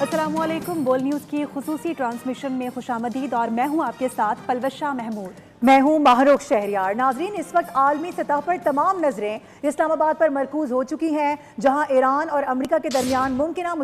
अस्सलामुअलैकुम। बोल न्यूज़ की खुसूसी ट्रांसमिशन में खुशामदीद और मैं हूं आपके साथ पलवशा महमूद। मैं हूं माहरुख शहरियार। नाजरीन, इस वक्त आलमी सतह पर तमाम नजरें इस्लामाबाद पर मरकूज हो चुकी हैं, जहां ईरान और अमेरिका के दरमियान मुमकिना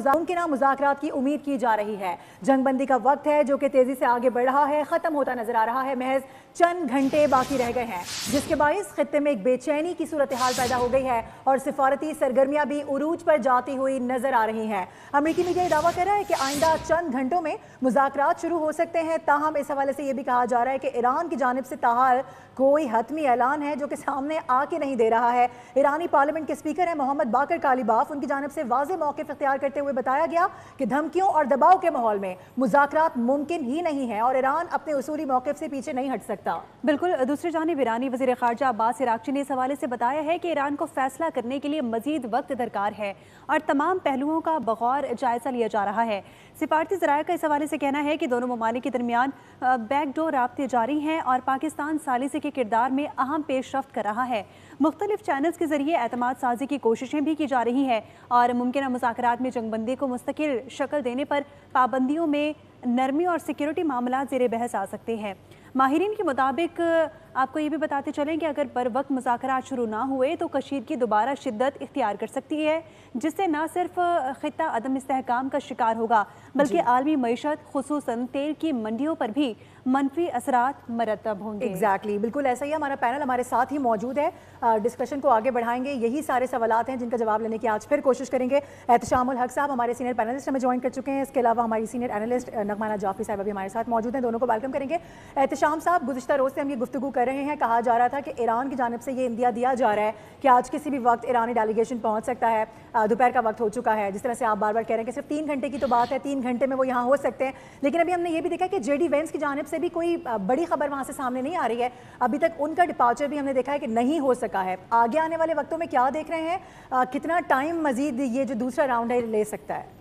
मुज़ाकरात की उम्मीद की जा रही है। जंगबंदी का वक्त है जो कि तेजी से आगे बढ़ रहा है, खत्म होता नजर आ रहा है। महज चंद घंटे बाकी रह गए हैं, जिसके बायस खित्ते में एक बेचैनी की सूरत हाल पैदा हो गई है और सिफारती सरगर्मियां भी उरूज पर जाती हुई नजर आ रही हैं। अमेरिकी मीडिया दावा कर रहा है कि आइंदा चंद घंटों में मुज़ाकरात शुरू हो सकते हैं। ताहम इस हवाले से यह भी कहा जा रहा है कि ईरान की जानिब से ताहाल कोई हतमी ऐलान है जो कि सामने आके नहीं दे रहा है। ईरानी पार्लियामेंट के स्पीकर हैं मोहम्मद बाकर कालिबाफ, उनकी जानिब से वाज़ेह मौक़िफ़ इख्तियार करते हुए बताया गया कि धमकियों और दबाव के माहौल में मुज़ाकरात मुमकिन ही नहीं है और ईरान अपने उसूली मौक़िफ़ से पीछे नहीं हट सकता। बिल्कुल। दूसरी जानिब ईरानी वज़ीर ख़ारजा अब्बास इराक़ची ने इस हवाले से बताया है कि ईरान को फैसला करने के लिए मज़ीद वक्त दरकार है और तमाम पहलुओं का बगौर जायज़ा लिया जा रहा है। सिफारती ज़राए का इस हवाले से कहना है कि दोनों ममालिक के दरमियान बैकडोर राब्ते जारी हैं और पाकिस्तान सालिसी के किरदार में अहम पेशरफ्त कर रहा है। मुख्तलिफ चैनल्स के जरिए एतमाद साजी की कोशिशें भी की जा रही हैं और मुमकिन मुज़ाकरात में जंगबंदी को मुस्तकिल शक्ल देने पर पाबंदियों में नरमी और सिक्योरिटी मामला ज़ेर बहस आ सकते हैं। माहिरीन के मुताबिक आपको ये भी बताते चलें कि अगर बर वक्त मुज़ाकरात शुरू ना हुए तो कशीदगी दोबारा शिद्दत इख्तियार कर सकती है, जिससे न सिर्फ ख़ित्ता अदम इस्तेहकाम का शिकार होगा बल्कि आलमी मईशत खुसूसन तेल की मंडियों पर भी मनफी असरात मरतब होंगे। एग्जैक्टली, बिल्कुल ऐसा ही। हमारा पैनल हमारे साथ ही मौजूद है, डिस्कशन को आगे बढ़ाएंगे। यही सारे सवालात हैं जिनका जवाब लेने की आज फिर कोशिश करेंगे। एहतशामुल हक साहब हमारे सीनियर पैनलिस्ट हमें ज्वाइन कर चुके हैं। इसके अलावा हमारी सीनियर एनालिस्ट नगमाना जाफरी साहब भी हमारे साथ मौजूद हैं। दोनों को वेलकम करेंगे। एहतशाम साहब, गुज़िश्ता रोज़ से हम ये गुफ्तगू कर रहे हैं, कहा जा रहा था कि ईरान की जानिब से ये इंदिया दिया जा रहा है कि आज किसी भी वक्त ईरानी डेलीगेशन पहुँच सकता है। दोपहर का वक्त हो चुका है, जिस तरह से आप बार बार कह रहे हैं कि सिर्फ 3 घंटे की तो बात है, 3 घंटे में वो यहाँ हो सकते हैं। लेकिन अभी हमने ये भी देखा कि जेडी वेंस की जानिब से भी कोई बड़ी खबर वहाँ से सामने नहीं आ रही है। अभी तक उनका डिपार्चर भी हमने देखा है कि नहीं हो सका है। आगे आने वाले वक्तों में क्या देख रहे हैं, कितना टाइम मजीद ये जो दूसरा राउंड है ले सकता है?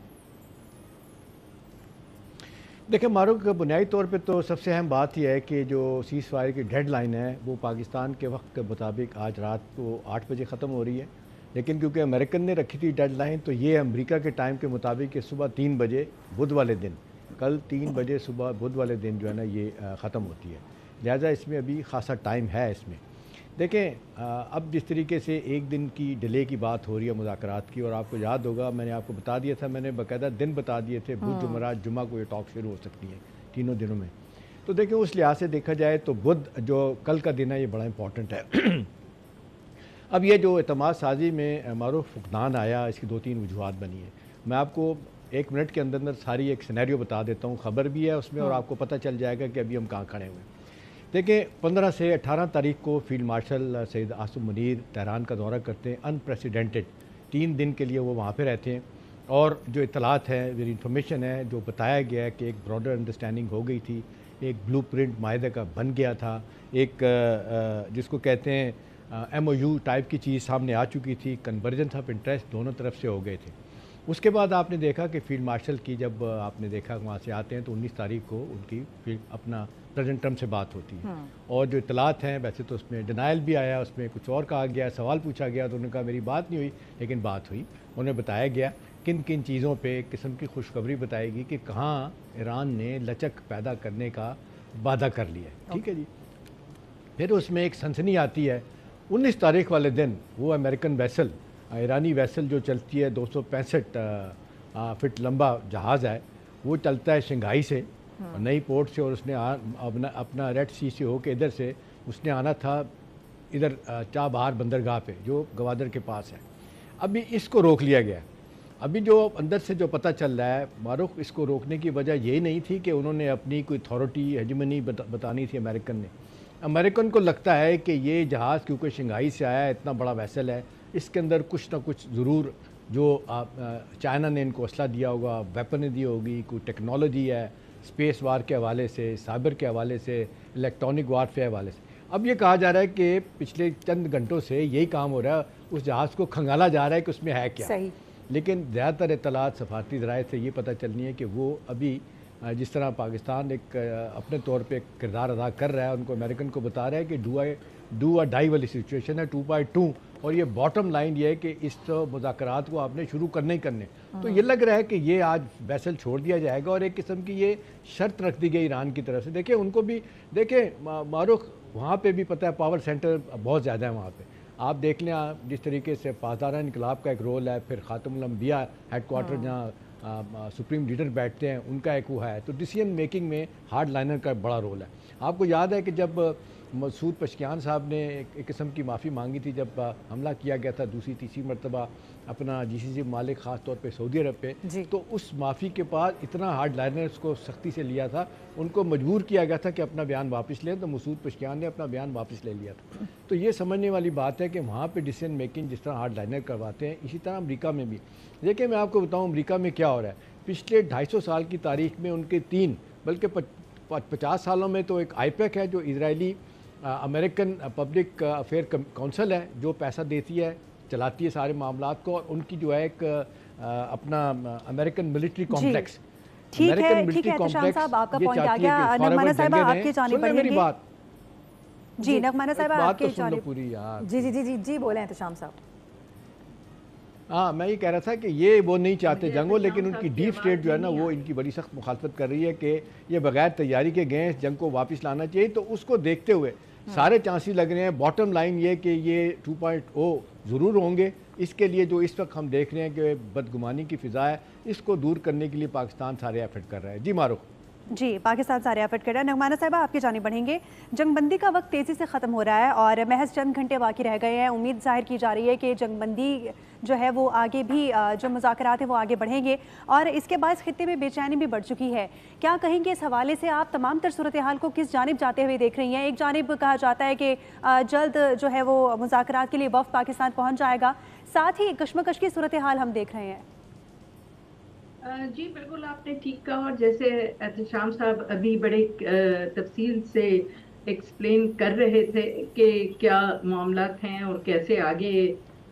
देखिए मारूक, बुनियादी तौर पे तो सबसे अहम बात यह है कि जो सीज़ फायर की डेडलाइन है वो पाकिस्तान के वक्त के मुताबिक आज रात को 8 बजे ख़त्म हो रही है। लेकिन क्योंकि अमेरिकन ने रखी थी डेडलाइन, तो ये अमेरिका के टाइम के मुताबिक कि सुबह 3 बजे बुध वाले दिन, कल 3 बजे सुबह बुध वाले दिन जो है ना ये ख़त्म होती है। लिहाजा इसमें अभी ख़ासा टाइम है इसमें। देखें, अब जिस तरीके से एक दिन की डिले की बात हो रही है मुज़ाकरात की, और आपको याद होगा मैंने आपको बता दिया था, मैंने बाकायदा दिन बता दिए थे, बुध जुमेरात जुमा को ये टॉक शुरू हो सकती है तीनों दिनों में। तो देखिए उस लिहाज से देखा जाए तो बुध जो कल का दिन है ये बड़ा इंपॉर्टेंट है। अब ये जो एतमाद साजी में मारूफ फुकदान आया, इसकी 2-3 वजूहत बनी है। मैं आपको 1 मिनट के अंदर अंदर सारी एक सिनेरियो बता देता हूँ, ख़बर भी है उसमें और आपको पता चल जाएगा कि अभी हम कहाँ खड़े हुए हैं। देखिए 15 से 18 तारीख को field marshal Syed Asim Munir Tehran का दौरा करते हैं, अनप्रेसिडेंटेड 3 दिन के लिए वो वहाँ पे रहते हैं। और जो इतलात है, जो इन्फॉर्मेशन है, जो बताया गया है कि एक ब्रॉडर अंडरस्टैंडिंग हो गई थी, एक ब्लूप्रिंट माहिदा का बन गया था, एक जिसको कहते हैं MOU टाइप की चीज़ सामने आ चुकी थी, कन्वर्जेंस ऑफ इंटरेस्ट दोनों तरफ से हो गए थे। उसके बाद आपने देखा कि फील्ड मार्शल की जब आपने देखा वहाँ से आते हैं तो 19 तारीख को उनकी अपना प्रेजेंट टर्म से बात होती है। और जो इतलात हैं, वैसे तो उसमें डिनाइल भी आया, उसमें कुछ और कहा गया, सवाल पूछा गया तो उन्होंने कहा मेरी बात नहीं हुई, लेकिन बात हुई। उन्हें बताया गया किन किन चीज़ों पे एक किस्म की खुशखबरी बताएगी कि कहाँ ईरान ने लचक पैदा करने का वादा कर लिया है। ठीक है जी। फिर उसमें एक सनसनी आती है 19 तारीख वाले दिन, वो अमेरिकन वेसल, ईरानी वेसल जो चलती है 265 फिट लंबा जहाज़ है, वो चलता है शंघाई से नई पोर्ट से, और उसने अपना रेड सी से होकर इधर से उसने आना था इधर चाबहार बंदरगाह पे जो गवादर के पास है। अभी इसको रोक लिया गया। अभी जो अंदर से जो पता चल रहा है मारूफ, इसको रोकने की वजह ये नहीं थी कि उन्होंने अपनी कोई अथॉरिटी हेजमनी बतानी थी अमेरिकन ने। अमेरिकन को लगता है कि ये जहाज़ क्योंकि शंघाई से आया है, इतना बड़ा वैसल है, इसके अंदर कुछ ना कुछ ज़रूर जो चाइना ने इनको असला दिया होगा, वेपन दी होगी, कोई टेक्नोलॉजी है, स्पेस वार के हवाले से, साइबर के हवाले से, इलेक्ट्रॉनिक वारफेयर हवाले से। अब ये कहा जा रहा है कि पिछले चंद घंटों से यही काम हो रहा है, उस जहाज़ को खंगाला जा रहा है कि उसमें है क्या। सही। लेकिन ज़्यादातर इतलात सफारती ज़राए से ये पता चलनी है कि वो अभी जिस तरह पाकिस्तान एक अपने तौर पे एक किरदार अदा कर रहा है, उनको अमेरिकन को बता रहा है कि डू और डाई वाली सिचुएशन है 2x2, और ये बॉटम लाइन ये है कि इस मुज़ाकरात को आपने शुरू करने ही करने। तो ये लग रहा है कि ये आज वैसल छोड़ दिया जाएगा और एक किस्म की ये शर्त रख दी गई ईरान की तरफ से। देखिए उनको भी देखें मारूख, वहाँ पे भी पता है पावर सेंटर बहुत ज़्यादा है वहाँ पे। आप देख लें जिस तरीके से पासदारा इनकलाब का एक रोल है, फिर खातमुल अंबिया हेडक्वार्टर जहाँ सुप्रीम लीडर बैठते हैं उनका एक वो है। तो डिसीजन मेकिंग में हार्ड लाइनर का बड़ा रोल है। आपको याद है कि जब मसूद पशकियान साहब ने एक किस्म की माफ़ी मांगी थी जब हमला किया गया था दूसरी तीसरी मरतबा अपना जीसीसी मालिक ख़ास तौर पे सऊदी अरब पे, तो उस माफ़ी के बाद इतना हार्ड लाइनर्स को सख्ती से लिया था, उनको मजबूर किया गया था कि अपना बयान वापस लें, तो मसूद पशकियान ने अपना बयान वापस ले लिया था। तो ये समझने वाली बात है कि वहाँ पर डिसीजन मेकिंग जिस तरह हार्ड लाइनर करवाते हैं, इसी तरह अमरीका में भी। देखिए मैं आपको बताऊँ अमरीका में क्या हो रहा है। पिछले 250 साल की तारीख में उनके 3 बल्कि 50 सालों में तो एक आईपैक है जो Israeli American public affair council है, जो पैसा देती है, चलाती है सारे मामलात को, और उनकी जो है एक अपना अमेरिकन मिलिट्री कॉम्प्लेक्स। ठीक है एहतशाम साहब, आपका पॉइंट आ गया। नगमाना साहिबा आपकी जानिब बढ़ेंगे। जी नगमाना साहिबा आपकी जानिब पूरी यार। जी जी जी जी जी बोले एहतशाम साहब। हाँ, मैं ये कह रहा था कि ये वो नहीं चाहते जंग हो, लेकिन उनकी डीप स्टेट जो है ना वो इनकी बड़ी सख्त मुखालफत कर रही है कि ये बगैर तैयारी के गए इस जंग को वापस लाना चाहिए। तो उसको देखते हुए सारे चांसेस लग रहे हैं। बॉटम लाइन ये कि ये 2.0 ज़रूर होंगे। इसके लिए जो इस वक्त हम देख रहे हैं कि बदगुमानी की फ़िज़ा है, इसको दूर करने के लिए पाकिस्तान सारे एफर्ट कर रहा है। जी मारूख। जी पाकिस्तान सारे एफर्ट कर रहा है। नगमाना साहिबा आपकी जानिब बढ़ेंगे। जंगबंदी का वक्त तेज़ी से ख़त्म हो रहा है और महज चंद घंटे बाकी रह गए हैं। उम्मीद जाहिर की जा रही है कि जंगबंदी जो है वो आगे भी जो मुज़ाकरात हैं वो आगे बढ़ेंगे और इसके बाद खित्ते में बेचैनी भी बढ़ चुकी है। क्या कहेंगे इस हवाले से आप तमाम तर सूरत हाल को किस जानिब जाते हुए देख रही हैं? एक जानिब कहा जाता है कि जल्द जो है वो मुज़ाकरात के लिए वफ़द पाकिस्तान पहुँच जाएगा, साथ ही कशमकश की सूरत हाल हम देख रहे हैं। जी बिल्कुल आपने ठीक कहा, और जैसे एहतशाम साहब अभी बड़े तफसील से एक्सप्लेन कर रहे थे कि क्या मामलात हैं और कैसे आगे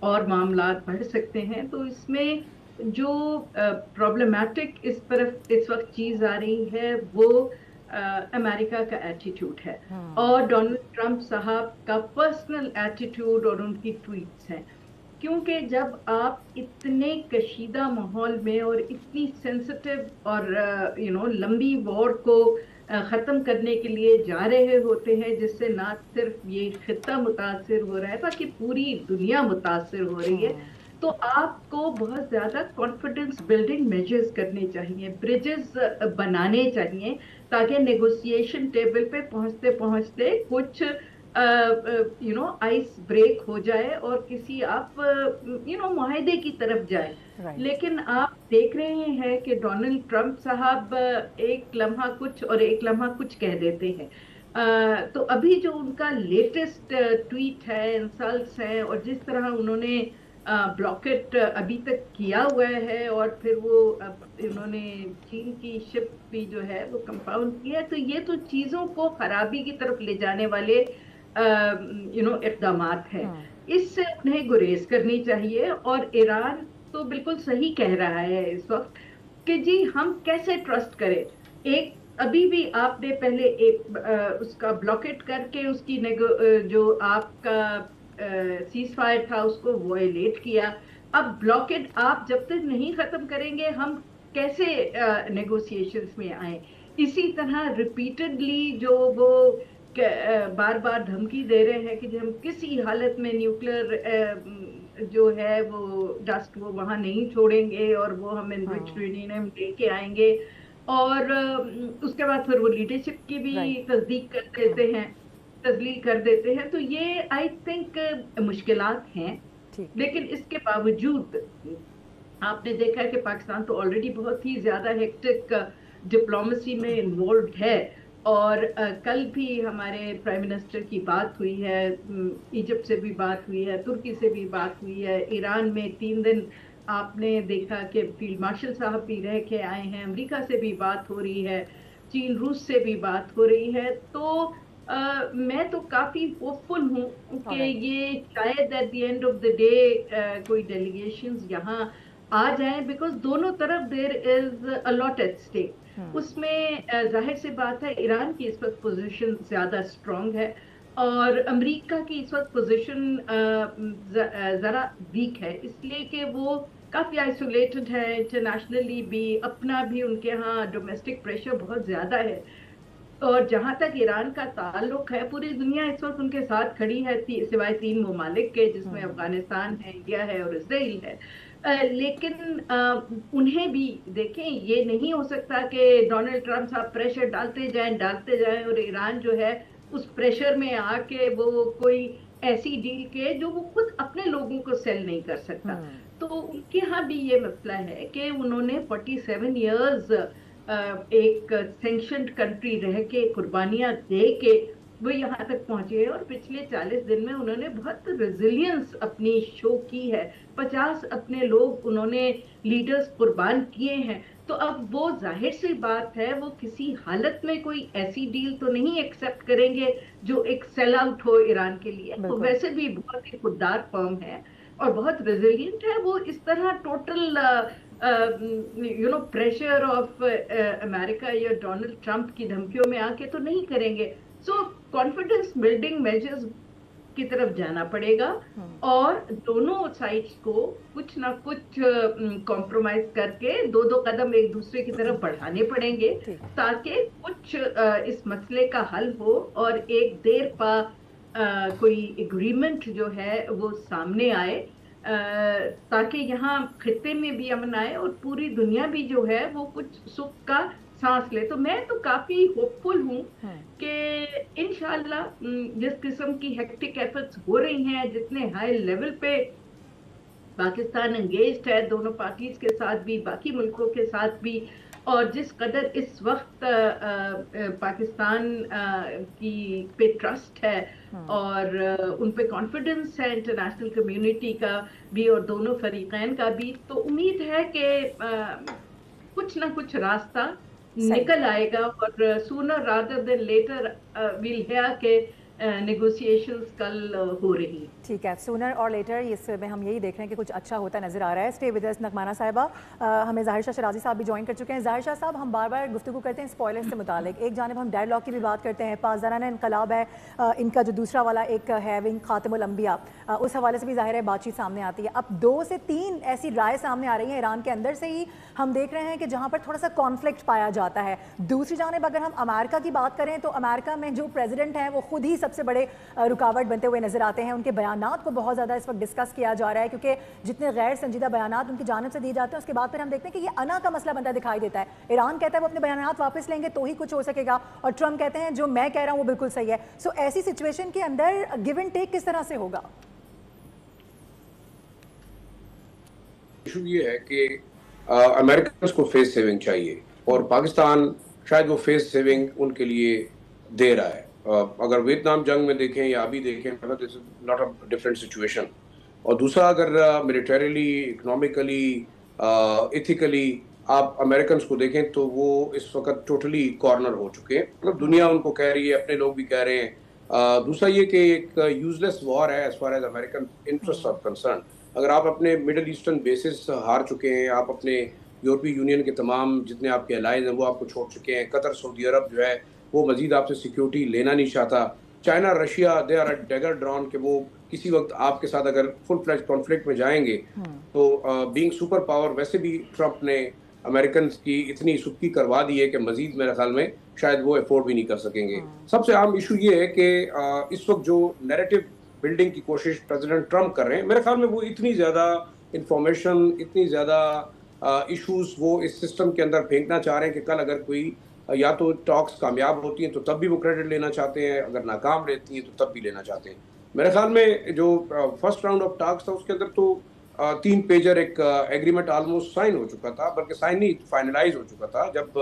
और मामलात बढ़ सकते हैं, तो इसमें जो प्रॉब्लमेटिक इस वक्त चीज़ आ रही है वो अमेरिका का एटीट्यूड है और डोनाल्ड ट्रंप साहब का पर्सनल एटीट्यूड और उनकी ट्वीट्स हैं। क्योंकि जब आप इतने कशीदा माहौल में और इतनी सेंसिटिव और लंबी वॉर को ख़त्म करने के लिए जा रहे होते हैं, जिससे ना सिर्फ ये खित्ता मुतासिर हो रहा है बल्कि पूरी दुनिया मुतासिर हो रही है, तो आपको बहुत ज़्यादा कॉन्फिडेंस बिल्डिंग मेजर्स करने चाहिए, ब्रिजेस बनाने चाहिए, ताकि नेगोशिएशन टेबल पे पहुंचते पहुंचते कुछ आइस ब्रेक हो जाए और किसी आप मुआहदे की तरफ जाए। लेकिन आप देख रहे हैं कि डोनाल्ड ट्रंप साहब एक लम्हा कुछ और एक लम्हा कुछ कह देते हैं। तो अभी जो उनका लेटेस्ट ट्वीट है, इंसल्ट्स हैं, और जिस तरह उन्होंने ब्लॉकेट अभी तक किया हुआ है और फिर वो उन्होंने चीन की शिप भी जो है वो कंपाउंड किया, तो ये तो चीज़ों को खराबी की तरफ ले जाने वाले इक़दामात हैं। इससे उन्हें गुरेज करनी चाहिए। और ईरान तो बिल्कुल सही कह रहा है इस वक्त कि जी हम कैसे ट्रस्ट करें। एक अभी भी आपने पहले एक उसका ब्लॉकेट करके उसकी जो आपका सीज फायर था उसको वॉयलेट किया। अब ब्लॉकेट आप जब तक नहीं खत्म करेंगे हम कैसे नेगोशिएशंस में आए। इसी तरह रिपीटेडली जो वो बार बार धमकी दे रहे हैं कि हम किसी हालत में न्यूक्लियर जो है वो डस्ट वो वहाँ नहीं छोड़ेंगे और वो हम एनरिच्ड यूरेनियम लेके आएंगे, और उसके बाद फिर वो लीडरशिप की भी तस्दीक कर देते हैं। तो ये आई थिंक मुश्किलात हैं, लेकिन इसके बावजूद आपने देखा है कि पाकिस्तान तो ऑलरेडी बहुत ही ज़्यादा हेक्टिक डिप्लोमेसी में इन्वॉल्व है। और कल भी हमारे प्राइम मिनिस्टर की बात हुई है, इजिप्ट से भी बात हुई है, तुर्की से भी बात हुई है, ईरान में 3 दिन आपने देखा कि फील्ड मार्शल साहब भी रह के आए हैं, अमेरिका से भी बात हो रही है, चीन रूस से भी बात हो रही है। तो मैं तो काफ़ी होपफुल हूँ कि ये शायद at the end of the day कोई डेलीगेशंस यहाँ आ जाए, बिकॉज दोनों तरफ there is a lot at stake. उसमें जाहिर सी बात है ईरान की इस वक्त पोजीशन ज़्यादा स्ट्रॉन्ग है और अमेरिका की इस वक्त पोजीशन ज़रा वीक है, इसलिए कि वो काफी आइसोलेटेड है इंटरनेशनली भी, अपना भी उनके यहाँ डोमेस्टिक प्रेशर बहुत ज्यादा है। और जहां तक ईरान का ताल्लुक है, पूरी दुनिया इस वक्त उनके साथ खड़ी है, सिवाय 3 ममालिक के, जिसमें अफगानिस्तान है, इंडिया है और इसराइल है। लेकिन उन्हें भी देखें, ये नहीं हो सकता कि डोनाल्ड ट्रंप साहब प्रेशर डालते जाएं और ईरान जो है उस प्रेशर में आके वो कोई ऐसी डील के जो वो खुद अपने लोगों को सेल नहीं कर सकता। तो उनके यहाँ भी ये मसला है कि उन्होंने 47 इयर्स एक सैंक्शनड कंट्री रह के, कुर्बानियां दे के वो यहाँ तक पहुंचे हैं, और पिछले 40 दिन में उन्होंने बहुत रेजिलियंस अपनी शो की है। 50 अपने लोग उन्होंने लीडर्स कुर्बान किए हैं। तो अब वो जाहिर सी बात है, वो किसी हालत में कोई ऐसी डील तो नहीं एक्सेप्ट करेंगे जो एक सेल आउट हो ईरान के लिए। तो वैसे भी बहुत ही खुददार फर्म है और बहुत रेजिलियंट है। वो इस तरह टोटल प्रेशर ऑफ अमेरिका या डोनाल्ड ट्रंप की धमकियों में आके तो नहीं करेंगे। सो कॉन्फिडेंस बिल्डिंग मेजर्स की तरफ जाना पड़ेगा और दोनों साइड्स को कुछ ना कुछ कॉम्प्रोमाइज करके 2-2 कदम एक दूसरे की तरफ बढ़ाने पड़ेंगे, ताकि कुछ इस मसले का हल हो और एक देर पा कोई एग्रीमेंट जो है वो सामने आए, ताकि यहाँ खित्ते में भी अमन आए और पूरी दुनिया भी जो है वो कुछ सुख का सांस ले। तो मैं तो काफी होपफुल हूँ कि इंशाल्लाह जिस किस्म की हेक्टिक एफर्ट्स हो रही हैं, जितने हाई लेवल पे पाकिस्तान एंगेज्ड है दोनों पार्टीज के साथ भी, बाकी मुल्कों के साथ भी, और जिस कदर इस वक्त पाकिस्तान की पे ट्रस्ट है और उन पे कॉन्फिडेंस है इंटरनेशनल कम्युनिटी का भी और दोनों फरीकैन का भी, तो उम्मीद है कि कुछ ना कुछ रास्ता निकल आएगा और sooner rather than later will here के नेगोशिएशंस कल हो रही। ठीक है, सूनर और लेटर, इसमें हम यही देख रहे हैं कि कुछ अच्छा होता नजर आ रहा है। स्टे विद अस नगमाना साहिबा। हमें ज़ाहिर शाह शराजी साहब भी ज्वाइन कर चुके हैं। ज़ाहिर शाह साहब, हम बार बार गुफ्तगू करते हैं स्पॉयलर्स से मुतालिक। एक जानिब हम डेडलॉक की भी बात करते हैं, पासदाराना इनकलाब है, इनका जो दूसरा वाला एक है विंग खातिमुल अंबिया, उस हवाले से भी ज़ाहिर है बातचीत सामने आती है। अब 2 से 3 ऐसी राय सामने आ रही हैं ईरान के अंदर से ही, हम देख रहे हैं कि जहाँ पर थोड़ा सा कॉन्फ्लिक्ट पाया जाता है। दूसरी जानिब अगर हम अमेरिका की बात करें तो अमेरिका में जो प्रेसिडेंट हैं वो खुद ही सबसे बड़े रुकावट बनते हुए नजर आते हैं। उनके बयानात को बहुत ज़्यादा इस वक्त डिस्कस किया जा रहा है, क्योंकि जितने गैर संजीदा बयानात उनकी जानिब से दिए जाते हैं, उसके बाद फिर हम देखते हैं कि ये अना का मसला बनता दिखाई देता है। ईरान कहता है वो अपने बयानात वापस लेंगे तो ही कुछ हो सकेगा, और ट्रंप कहते हैं जो मैं कह रहा हूँ वो बिल्कुल सही है। सो ऐसी सिचुएशन के अंदर गिव एंड टेक किस तरह से होगा? इशू ये है कि अमेरिकन को फेस सेविंग चाहिए और पाकिस्तान शायद वो फेस सेविंग उनके लिए दे रहा है। अगर वियतनाम जंग में देखें या अभी देखें, मतलब this is not a different situation. और दूसरा, अगर मिलिटरीली, इकोनॉमिकली, एथिकली आप अमेरिकन को देखें तो वो इस वक्त टोटली कॉर्नर हो चुके हैं। मतलब दुनिया उनको कह रही है, अपने लोग भी कह रहे हैं। दूसरा ये कि एक यूजलेस वॉर है as far as American interest are concern. अगर आप अपने मिडल ईस्टर्न बेसिस हार चुके हैं, आप अपने यूरोपीय यूनियन के तमाम जितने आपके अलाइज हैं वो आपको छोड़ चुके हैं, कतर सऊदी अरब जो है वो मजीद आपसे सिक्योरिटी लेना नहीं चाहता, China Russia they are dagger drawn कि वो किसी वक्त आपके साथ अगर फुल फ्लैश कॉन्फ्लिक्ट में जाएंगे तो बीइंग सुपर पावर वैसे भी ट्रंप ने अमेरिकन की इतनी सुक्की करवा दी है कि मजीद मेरे ख्याल में शायद वो अफोर्ड भी नहीं कर सकेंगे। सबसे आम इशू ये है कि इस वक्त जो नैरेटिव बिल्डिंग की कोशिश प्रेसिडेंट ट्रंप कर रहे हैं, मेरे ख्याल में वो इतनी ज़्यादा इंफॉर्मेशन, इतनी ज़्यादा इशूज़ वो इस सिस्टम के अंदर फेंकना चाह रहे हैं कि कल अगर कोई या तो टॉक्स कामयाब होती हैं तो तब भी वो क्रेडिट लेना चाहते हैं, अगर नाकाम रहती हैं तो तब भी लेना चाहते हैं। मेरे ख्याल में जो फर्स्ट राउंड ऑफ टॉक्स था उसके अंदर तो 3 पेजर एक एग्रीमेंट ऑलमोस्ट साइन हो चुका था, बल्कि साइन नहीं फाइनलाइज हो चुका था जब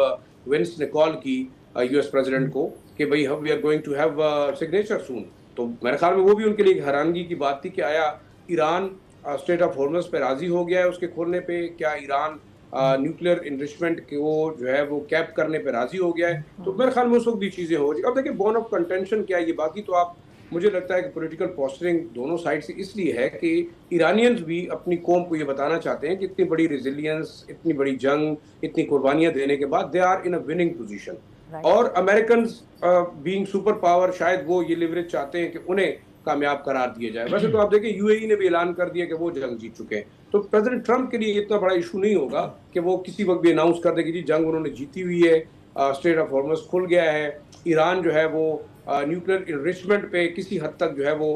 वेंस ने कॉल की यूएस प्रेसिडेंट को कि भाई we are going to have signature soon. तो मेरे ख्याल में वो भी उनके लिए एक हैरानगी की बात थी कि आया ईरान स्टेट ऑफ हॉर्मस पे राजी हो गया है उसके खोलने पे, क्या ईरान न्यूक्लियर इन्रिचमेंट को जो है वो कैप करने पे राजी हो गया है। तो मेरे ख्याल में उस वक्त भी चीज़ें हो जाएगी। अब देखिए बोन ऑफ कंटेंशन क्या है ये, बाकी तो आप मुझे लगता है कि पॉलिटिकल पोस्टरिंग दोनों साइड से इसलिए है कि ईरानियंस भी अपनी कौम को ये बताना चाहते हैं कि इतनी बड़ी रेजिलियंस, इतनी बड़ी जंग, इतनी कुर्बानियां देने के बाद they are in a winning position. और अमेरिकन बीइंग सुपर पावर शायद वो ये लिवरेज चाहते हैं कि उन्हें कामयाब करार दिया जाए। वैसे तो आप देखिए यूएई ने भी ऐलान कर दिया कि वो जंग जीत चुके हैं, तो प्रेसिडेंट ट्रंप के लिए इतना बड़ा इशू नहीं होगा कि वो किसी वक्त भी अनाउंस कर दे कि जी जंग उन्होंने जीती हुई है, स्ट्रेट ऑफ हॉर्मस खुल गया है, ईरान जो है वो न्यूक्लियर इनरिचमेंट पे किसी हद तक जो है वो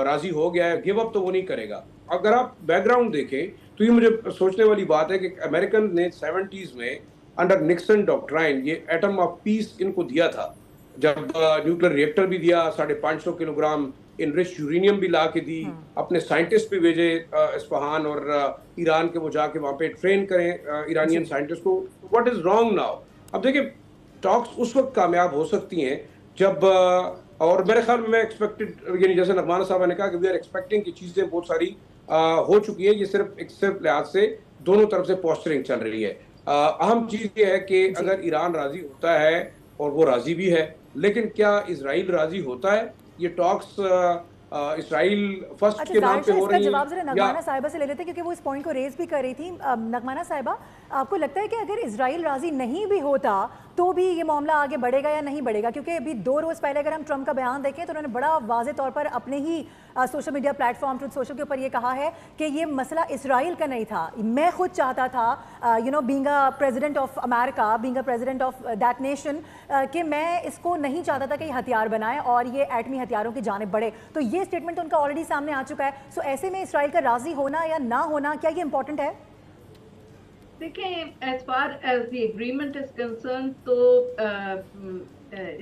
राजी हो गया है, गिव अप तो वो नहीं करेगा। अगर आप बैकग्राउंड देखें तो ये मुझे सोचने वाली बात है कि अमेरिकन ने 70s में अंडर निक्सन डॉक्ट्राइन ये एटम ऑफ पीस इनको दिया था, जब न्यूक्लियर रिएक्टर भी दिया, 550 किलोग्राम इनरिच यूरेनियम भी ला के दी, अपने साइंटिस्ट भी भेजे इस्फहान और ईरान के, वो जाके वहाँ पे ट्रेन करें ईरानियन साइंटिस्ट को। What is wrong now? अब देखिए टॉक्स उस वक्त कामयाब हो सकती हैं जब और मेरे ख्याल में एक्सपेक्टेड, यानी जैसे नगमाना साहब ने कहा कि वी आर एक्सपेक्टिंग कि चीज़ें बहुत सारी हो चुकी है, ये सिर्फ लिहाज से दोनों तरफ से पोस्टरिंग चल रही है। अहम चीज़ ये है कि अगर ईरान राजी होता है, और वो राजी भी है, लेकिन क्या इजराइल राजी होता है? ये टॉक्स इसराइल फर्स्ट के नाम पे हो रही है। जवाब जरा नगमाना साहिबा से ले लेते हैं, क्योंकि वो इस पॉइंट को रेज भी कर रही थी। नगमाना साहिबा, आपको लगता है कि अगर इजराइल राजी नहीं भी होता तो भी ये मामला आगे बढ़ेगा या नहीं बढ़ेगा? क्योंकि अभी 2 रोज़ पहले अगर हम ट्रंप का बयान देखें तो उन्होंने बड़ा वाज़े तौर पर अपने ही social media platform Truth Social के ऊपर ये कहा है कि ये मसला इसराइल का नहीं था, मैं खुद चाहता था being a president of America, being a president of that nation, कि मैं इसको नहीं चाहता था कि ये हथियार बनाए और ये एटमी हथियारों की जानिब बढ़े। तो ये स्टेटमेंट उनका ऑलरेडी सामने आ चुका है। सो ऐसे में इसराइल का राजी होना या ना होना, क्या ये इंपॉर्टेंट है? देखें, as far as the agreement is concern, तो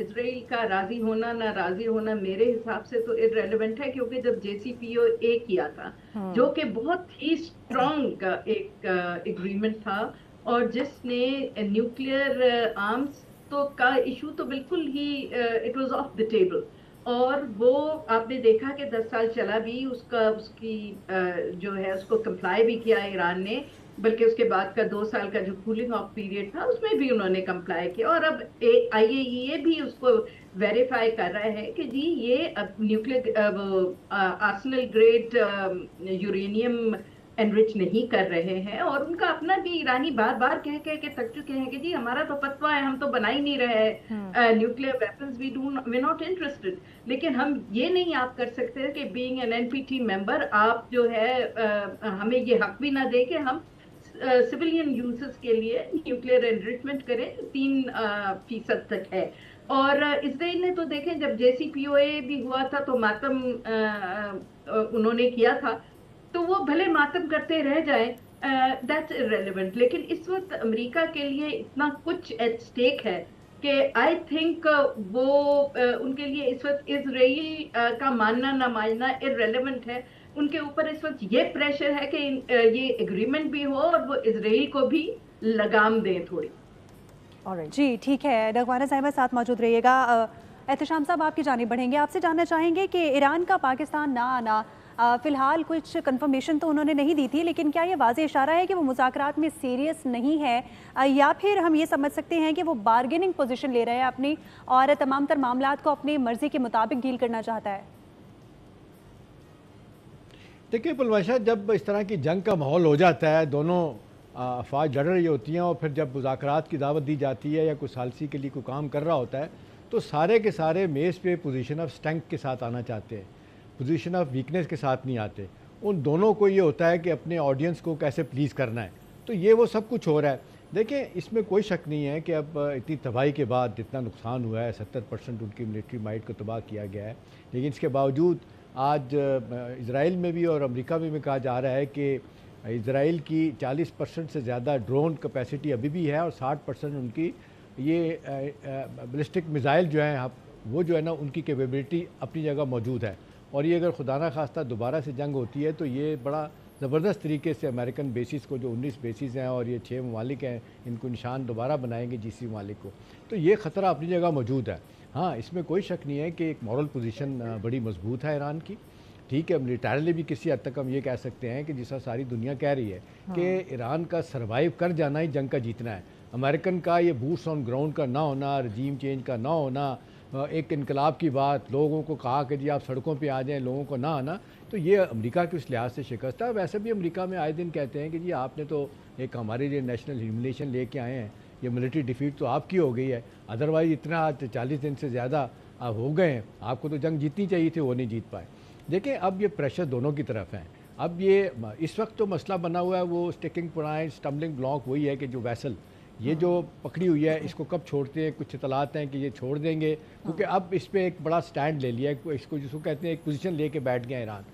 इसराइल का राजी होना ना राजी होना मेरे हिसाब से तो इररेलेवेंट है, क्योंकि जब JCPOA किया था, जो कि बहुत ही स्ट्रॉन्ग एक एग्रीमेंट था, और जिसने न्यूक्लियर आर्म्स तो का इशू तो बिल्कुल ही it was off the table, और वो आपने देखा कि 10 साल चला भी, उसकी जो है उसको कंप्लाई भी किया ईरान ने, बल्कि उसके बाद का 2 साल का जो कूलिंग ऑफ पीरियड था उसमें भी उन्होंने कंप्लाई किया, और अब IAEA भी उसको वेरीफाई कर रहा है कि जी ये अब nuclear arsenal grade uranium enrich नहीं कर रहे हैं, और उनका अपना भी ईरानी बार बार कह के थक चुके हैं कि जी हमारा तो फतवा है, हम तो बना ही नहीं रहे nuclear weapons, we not interested. लेकिन हम ये नहीं आप कर सकते कि बीइंग एन NPT मेंबर आप जो है हमें ये हक भी ना दे कि हम सिविलियन यूजेस के लिए न्यूक्लियर एनरिचमेंट करें, 3% तक है। और इसराइल ने तो देखें, जब JCPOA भी हुआ था तो मातम उन्होंने किया था, तो वो भले मातम करते रह जाए, दैट्स इररेलेवेंट। लेकिन इस वक्त अमेरिका के लिए इतना कुछ एट स्टेक है कि आई थिंक वो उनके लिए इस वक्त इसराइल का मानना ना मानना इररेलेवेंट है। उनके ऊपर इस वक्त ये प्रेशर है कि ये एग्रीमेंट भी हो और वो इसराइल को भी लगाम दें थोड़ी। जी ठीक है, नगमाना साहिबा साथ मौजूद रहिएगा। एहतशाम साहब, आपकी जानिब बढ़ेंगे, आपसे जानना चाहेंगे कि ईरान का पाकिस्तान ना आना, फ़िलहाल कुछ कंफर्मेशन तो उन्होंने नहीं दी थी, लेकिन क्या ये वाज़ेह इशारा है कि वो मुज़ाकरात में सीरियस नहीं है, या फिर हम ये समझ सकते हैं कि वो बार्गेनिंग पोजीशन ले रहे हैं अपनी, और तमाम तर मामलात को अपनी मर्ज़ी के मुताबिक डील करना चाहता है? देखिए पुलवाशा, जब इस तरह की जंग का माहौल हो जाता है, दोनों अफवाज लड़ रही होती हैं, और फिर जब मुज़ाकरात की दावत दी जाती है या कोई सालसी के लिए कोई काम कर रहा होता है, तो सारे के सारे मेज़ पे पोजीशन ऑफ स्ट्रेंथ के साथ आना चाहते हैं, पोजीशन ऑफ वीकनेस के साथ नहीं आते। उन दोनों को ये होता है कि अपने ऑडियंस को कैसे प्लीज़ करना है, तो ये वो सब कुछ हो रहा है। देखिए, इसमें कोई शक नहीं है कि अब इतनी तबाही के बाद जितना नुकसान हुआ है, 70% उनकी मिलिट्री माइट को तबाह किया गया है, लेकिन इसके बावजूद आज इजराइल में भी और अमेरिका में भी कहा जा रहा है कि इजराइल की 40% से ज़्यादा ड्रोन कैपेसिटी अभी भी है, और 60% उनकी ये बैलिस्टिक मिसाइल जो हैं वो जो है ना, उनकी कैपेबिलिटी अपनी जगह मौजूद है। और ये अगर खुदा ना खास्ता दोबारा से जंग होती है तो ये बड़ा ज़बरदस्त तरीके से अमेरिकन बेसिस को, जो 19 बेसिस हैं और ये 6 ममालिक हैं, इनको निशान दोबारा बनाएंगे GCC ममालिक को, तो ये ख़तरा अपनी जगह मौजूद है। हाँ, इसमें कोई शक नहीं है कि एक मॉरल पोजीशन बड़ी मजबूत है ईरान की। ठीक है, मिलिटरली भी किसी हद तक हम ये कह सकते हैं कि जिसा सारी दुनिया कह रही है कि ईरान का सर्वाइव कर जाना ही जंग का जीतना है। अमेरिकन का ये बूट्स ऑन ग्राउंड का ना होना, रजीम चेंज का ना होना, एक इनकलाब की बात, लोगों को कहा कि जी आप सड़कों पे आ जाएं, लोगों को ना आना, तो ये अमेरिका की उस लिहाज से शिकस्त है। वैसे भी अमेरिका में आए दिन कहते हैं कि जी आपने तो एक हमारे लिए नेशनल ह्यूमिलेशन लेके आए हैं, ये मिलिट्री डिफीट तो आपकी हो गई है, अदरवाइज़ इतना 40 दिन से ज़्यादा हो गए हैं, आपको तो जंग जीतनी चाहिए थी, वो नहीं जीत पाए। देखिए अब ये प्रेशर दोनों की तरफ है। अब ये इस वक्त तो मसला बना हुआ है वो स्टिकिंग पॉइंट, स्टम्बलिंग ब्लॉक वही है कि जो वैसल ये जो पकड़ी हुई है इसको कब छोड़ते हैं। कुछ इतलात हैं कि ये छोड़ देंगे, क्योंकि अब इस पर एक बड़ा स्टैंड ले लिया है, इसको जिसको कहते हैं एक पोजीशन लेके बैठ गया ईरान।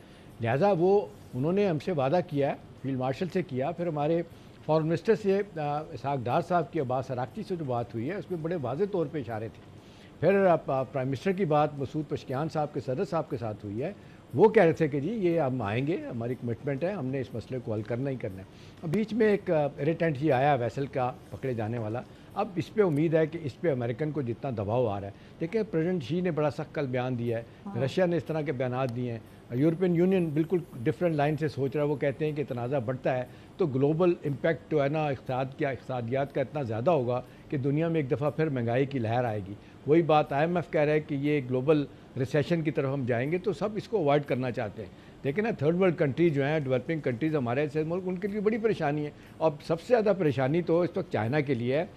लिहाजा वो उन्होंने हमसे वादा किया है, फील्ड मार्शल से किया, फिर हमारे फॉरेन मिनिस्टर से इसहाक डार साहब की, अब्बास अराक्ची से जो बात हुई है उसमें बड़े वाज़ेह तौर पे इशारे थे। फिर प्राइम मिनिस्टर की बात मसूद पशकियान साहब के सदर साहब के साथ हुई है, वो कह रहे थे कि जी ये हम आएंगे, हमारी कमिटमेंट है, हमने इस मसले को हल करना ही करना है। बीच में एक इरिटेंट ही आया वेसल का पकड़े जाने वाला। अब इस पे उम्मीद है कि इस पे अमेरिकन को जितना दबाव आ रहा है, देखिए प्रेसिडेंट शी ने बड़ा सख्त कल बयान दिया है, रशिया ने इस तरह के बयान दिए हैं, यूरोपियन यूनियन बिल्कुल डिफरेंट लाइन से सोच रहा है। वो कहते हैं कि तनाज़ा बढ़ता है तो ग्लोबल इम्पैक्ट जो है ना इक़्तिसादियात का इतना ज़्यादा होगा कि दुनिया में एक दफ़ा फिर महंगाई की लहर आएगी। वही बात IMF कह रहा है कि ये ग्लोबल रिसेशन की तरफ हम जाएंगे, तो सब इसको अवॉइड करना चाहते हैं। लेकिन ना थर्ड वर्ल्ड कंट्रीज जो हैं, डेवलपिंग कंट्रीज़ हमारे ऐसे मुल्क, उनके लिए बड़ी परेशानी है। और सबसे ज़्यादा परेशानी तो इस वक्त चाइना के लिए है,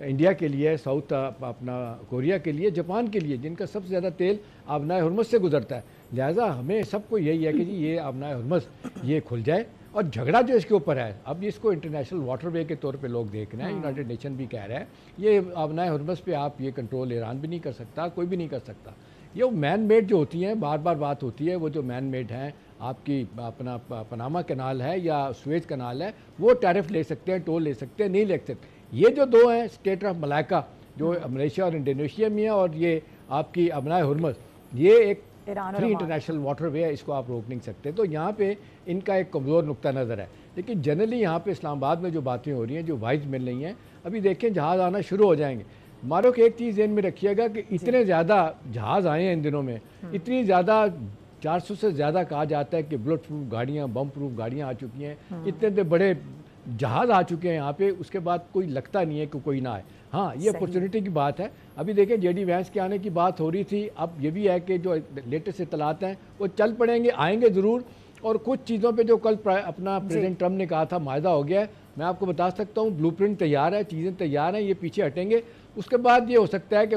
इंडिया के लिए, साउथ अपना कोरिया के लिए, जापान के लिए, जिनका सबसे ज़्यादा तेल आबनाए हुर्मुज़ से गुजरता है। लिहाजा हमें सबको यही है कि जी ये आबनाए हुर्मुज़ ये खुल जाए। और झगड़ा जो इसके ऊपर है, अब इसको इंटरनेशनल वाटरवे के तौर पे लोग देख रहे हैं। यूनाइटेड नेशन भी कह रहा है ये आबनाए हुर्मुज़ पे आप ये कंट्रोल ईरान भी नहीं कर सकता, कोई भी नहीं कर सकता। ये मैन मेड जो होती हैं, बार बार बात होती है, वो जो मैन मेड हैं, आपकी अपना पनामा कनाल है या सुएज कनाल है, वो टैरिफ ले सकते हैं, टोल ले सकते हैं, नहीं ले सकते। ये जो दो हैं, स्टेट ऑफ मलाइका जो मलेशिया और इंडोनेशिया में है, और ये आपकी आबनाए हुर्मुज़, ये एक फ्री इंटरनेशनल वाटरवे है, इसको आप रोक नहीं सकते। तो यहाँ पे इनका एक कमज़ोर नुक्ता नज़र है। लेकिन जनरली यहाँ पे इस्लामाबाद में जो बातें हो रही हैं, जो वाइज मिल रही हैं, अभी देखें जहाज़ आना शुरू हो जाएंगे। मारो कि एक चीज़ ध्यान में रखिएगा कि इतने ज़्यादा जहाज़ आए हैं इन दिनों में, इतनी ज़्यादा 400 से ज़्यादा कहा जाता है कि बुलेट प्रूफ गाड़ियाँ, बम प्रूफ गाड़ियाँ आ चुकी हैं, इतने बड़े जहाज़ आ चुके हैं यहाँ पे, उसके बाद कोई लगता नहीं है कि कोई ना आए। हाँ, ये अपॉर्चुनिटी की बात है। अभी देखें JD वैंस के आने की बात हो रही थी, अब ये भी है कि जो लेटेस्ट इत्तलात हैं वो चल पड़ेंगे, आएंगे ज़रूर। और कुछ चीज़ों पे जो कल अपना प्रेसिडेंट ट्रम्प ने कहा था मायदा हो गया है, मैं आपको बता सकता हूँ ब्लूप्रिंट तैयार है, चीज़ें तैयार हैं, ये पीछे हटेंगे। उसके बाद ये हो सकता है कि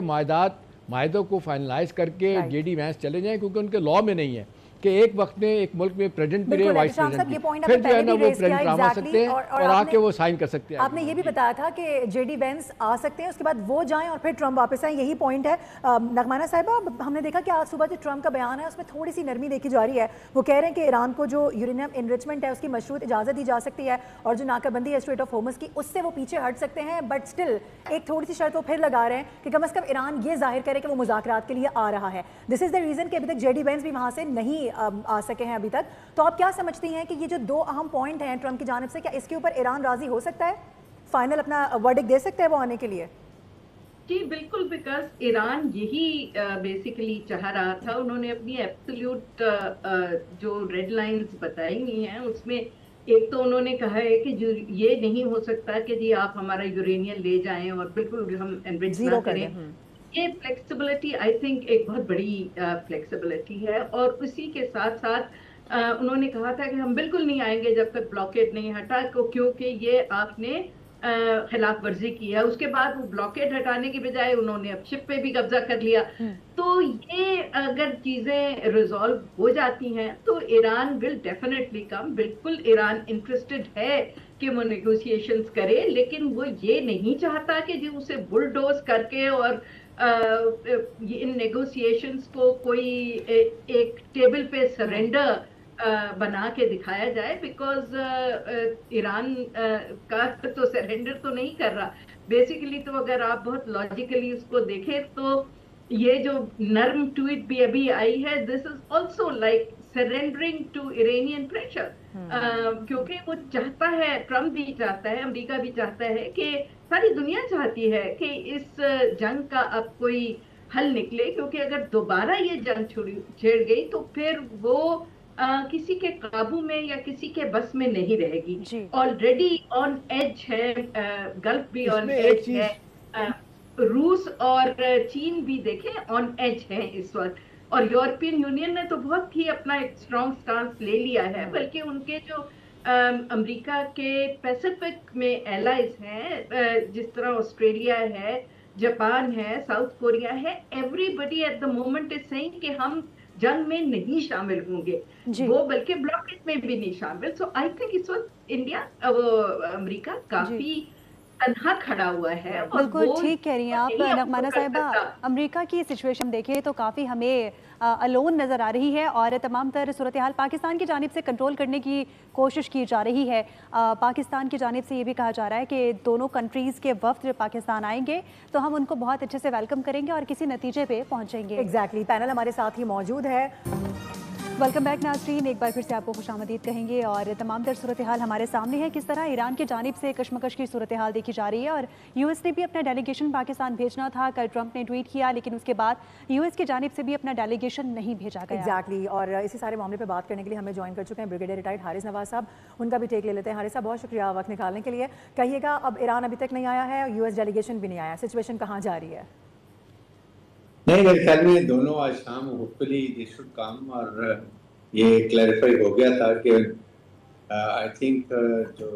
मायदों को फाइनलाइज करके JD वैंस चले जाएँ, क्योंकि उनके लॉ में नहीं है कि एक वक्त में एक मुल्क में प्रेसिडेंट भी रहे, वाइस प्रेसिडेंट भी, फिर जो है ना वो प्रेसिडेंट आ सकते हैं और आके वो साइन कर सकते हैं। आपने ये भी बताया था कि JD वैंस आ सकते हैं, उसके बाद वो जाएं और फिर ट्रम्प वापस आए, यही पॉइंट है। नगमाना साहिबा, हमने देखा कि आज सुबह जो ट्रम्प का बयान है उसमें थोड़ी सी नरमी देखी जा रही है। वो कह रहे हैं कि ईरान को जो यूरेनियम एनरिचमेंट है उसकी मशरूत इजाज़त दी जा सकती है, और जो नाकाबंदी है स्ट्रेट ऑफ होर्मुज़ की, उससे वो पीछे हट सकते हैं। बट स्टिल एक थोड़ी सी शर्त वो फिर लगा रहे हैं कि कम अज़ कम ईरान ये जाहिर करे कि वो मुज़ाकरात के लिए आ रहा है। दिस इज़ द रीज़न कि अभी तक JD वैंस भी वहाँ से नहीं आ सके हैं अभी तक। तो आप क्या समझती हैं कि ये जो दो अहम पॉइंट हैं ट्रम्प की जानिब से, क्या इसके ऊपर ईरान राजी हो सकता है, फाइनल अपना वर्डिक्ट दे सकता है वो आने के लिए? जी बिल्कुल, बिकॉज ईरान यही बेसिकली चाह रहा था। उन्होंने अपनी एब्सोल्यूट जो रेड लाइंस बताई हुई हैं उसमें एक तो उन्होंने कहा है कि जो ये नहीं हो सकता कि जी आप हमारा यूरेनियम ले जाएं और बिल्कुल हम एनरिच ना करें। ये फ्लेक्सिबिलिटी आई थिंक एक बहुत बड़ी फ्लेक्सिबिलिटी है। और उसी के साथ साथ उन्होंने कहा था कि हम बिल्कुल नहीं आएंगे जब तक ब्लॉकेड नहीं हटा, क्योंकि ये आपने खिलाफ वर्जी की है। उसके बाद वो ब्लॉकेड हटाने की बजाय उन्होंने अब शिप पे भी कब्जा कर लिया। तो ये अगर चीजें रिजॉल्व हो जाती हैं तो ईरान विल डेफिनेटली कम। बिल्कुल ईरान इंटरेस्टेड है कि वो नेगोशिएशंस करे, लेकिन वो ये नहीं चाहता कि जी उसे बुलडोज करके और इन नेगोशिएशंस को कोई एक टेबल पे सरेंडर बना के दिखाया जाए। बिकॉज ईरान का तो सरेंडर तो नहीं कर रहा बेसिकली। तो अगर आप बहुत लॉजिकली उसको देखें तो ये जो नर्म ट्वीट भी अभी आई है, this is also like surrendering to Iranian pressure, क्योंकि वो चाहता है, ट्रम्प भी चाहता है, अमेरिका भी चाहता है, कि सारी दुनिया चाहती है कि इस जंग का अब कोई हल निकले। क्योंकि अगर दोबारा ये जंग छेड़ गई तो फिर वो किसी के काबू में या किसी के बस में नहीं रहेगी। ऑलरेडी ऑन एज है, गल्फ भी ऑन एज है, रूस और चीन भी देखें ऑन एज है इस वक्त। और यूरोपियन यूनियन ने तो बहुत ही अपना एक स्ट्रॉन्ग स्टांस ले लिया है, बल्कि उनके जो अमेरिका के पैसिफिक में एलाइज हैं, जिस तरह ऑस्ट्रेलिया है, जापान है, साउथ कोरिया है, everybody at the moment is saying कि हम जंग में नहीं शामिल होंगे, जी वो बल्कि ब्लॉकेट में भी नहीं शामिल। सो आई थिंक इस वक्त इंडिया, अमेरिका जी काफी तन्हा खड़ा हुआ है और बिल्कुल वो ठीक कह रही हैं आप नहीं नगमाना अफोर्ड कर साहिबा। सकता। अमेरिका की सिचुएशन देखें तो काफ़ी हमें अलोन नज़र आ रही है और तमाम तर सूरत हाल पाकिस्तान की जानिब से कंट्रोल करने की कोशिश की जा रही है। पाकिस्तान की जानिब से ये भी कहा जा रहा है कि दोनों कंट्रीज़ के वफ्द जब पाकिस्तान आएंगे तो हम उनको बहुत अच्छे से वेलकम करेंगे और किसी नतीजे पे पहुँचेंगे। एग्जैक्टली, पैनल हमारे साथ ही मौजूद है। वेलकम बैक नाज़रीन, एक बार फिर से आपको खुशामदीद कहेंगे और तमाम तर सूरत हाल हमारे सामने है। किस तरह ईरान की जानिब से कशमकश की सूरत हाल देखी जा रही है और यूएस ने भी अपना डेलीगेशन पाकिस्तान भेजना था। कल ट्रंप ने ट्वीट किया, लेकिन उसके बाद यूएस की जानिब से भी अपना डेलीगेशन नहीं भेजा गया। एग्जैक्टली और इसी सारे मामले पे बात करने के लिए हमें ज्वाइन कर चुके हैं ब्रिगेडियर रिटायर्ड हारिस नवाज साहब। उनका भी टेक ले लेते हैं। हारिस साहब, बहुत शुक्रिया वक्त निकालने के लिए। कहिएगा, अब ईरान अभी तक नहीं आया है और यूएस डेलीगेशन भी नहीं आया, सिचुएशन कहाँ जा रही है? नहीं, मेरे ख्याल में दोनों आज शाम होपफुली दे शुड कम, और ये क्लैरिफाई हो गया था कि आई थिंक जो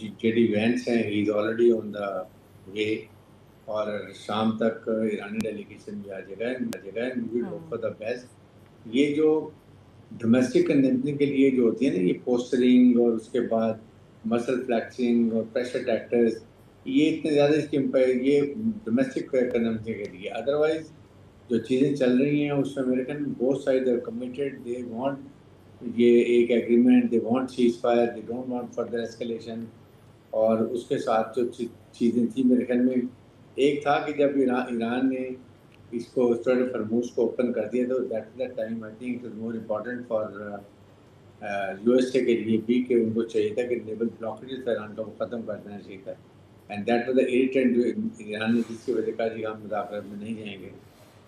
जेडी वेंस हैं he is already on the way, और शाम तक ईरानी डेलीगेशन भी आ जाएगा and we hope for the best. ये जो डोमेस्टिक कंजम्पशन के लिए जो होती है ना, ये पोस्टरिंग और उसके बाद मसल फ्लैक्सिंग और प्रेशर ट्रैक्टर्स, ये इतने ज़्यादा इसके ये डोमेस्टिक कंजम्पशन के लिए। अदरवाइज जो चीज़ें चल रही हैं उसमें American both side are committed, they want ये एक agreement, they want cease fire, they don't want further escalation. और उसके साथ जो चीज़ें थी मेरे ख्याल में, एक था कि जब ईरान ने इसको स्ट्रेट ऑफ हॉर्मुज़ को ओपन कर दिया तो that time I think it was more important for USA के लिए भी कि उनको चाहिए था कि नेवल ब्लॉकेज ईरान का वो ख़त्म कर देना चाहिए था। And that was the irritant जो ईरान ने, जिसकी वजह कहा जी हम मुज़ाकरात में नहीं जाएंगे।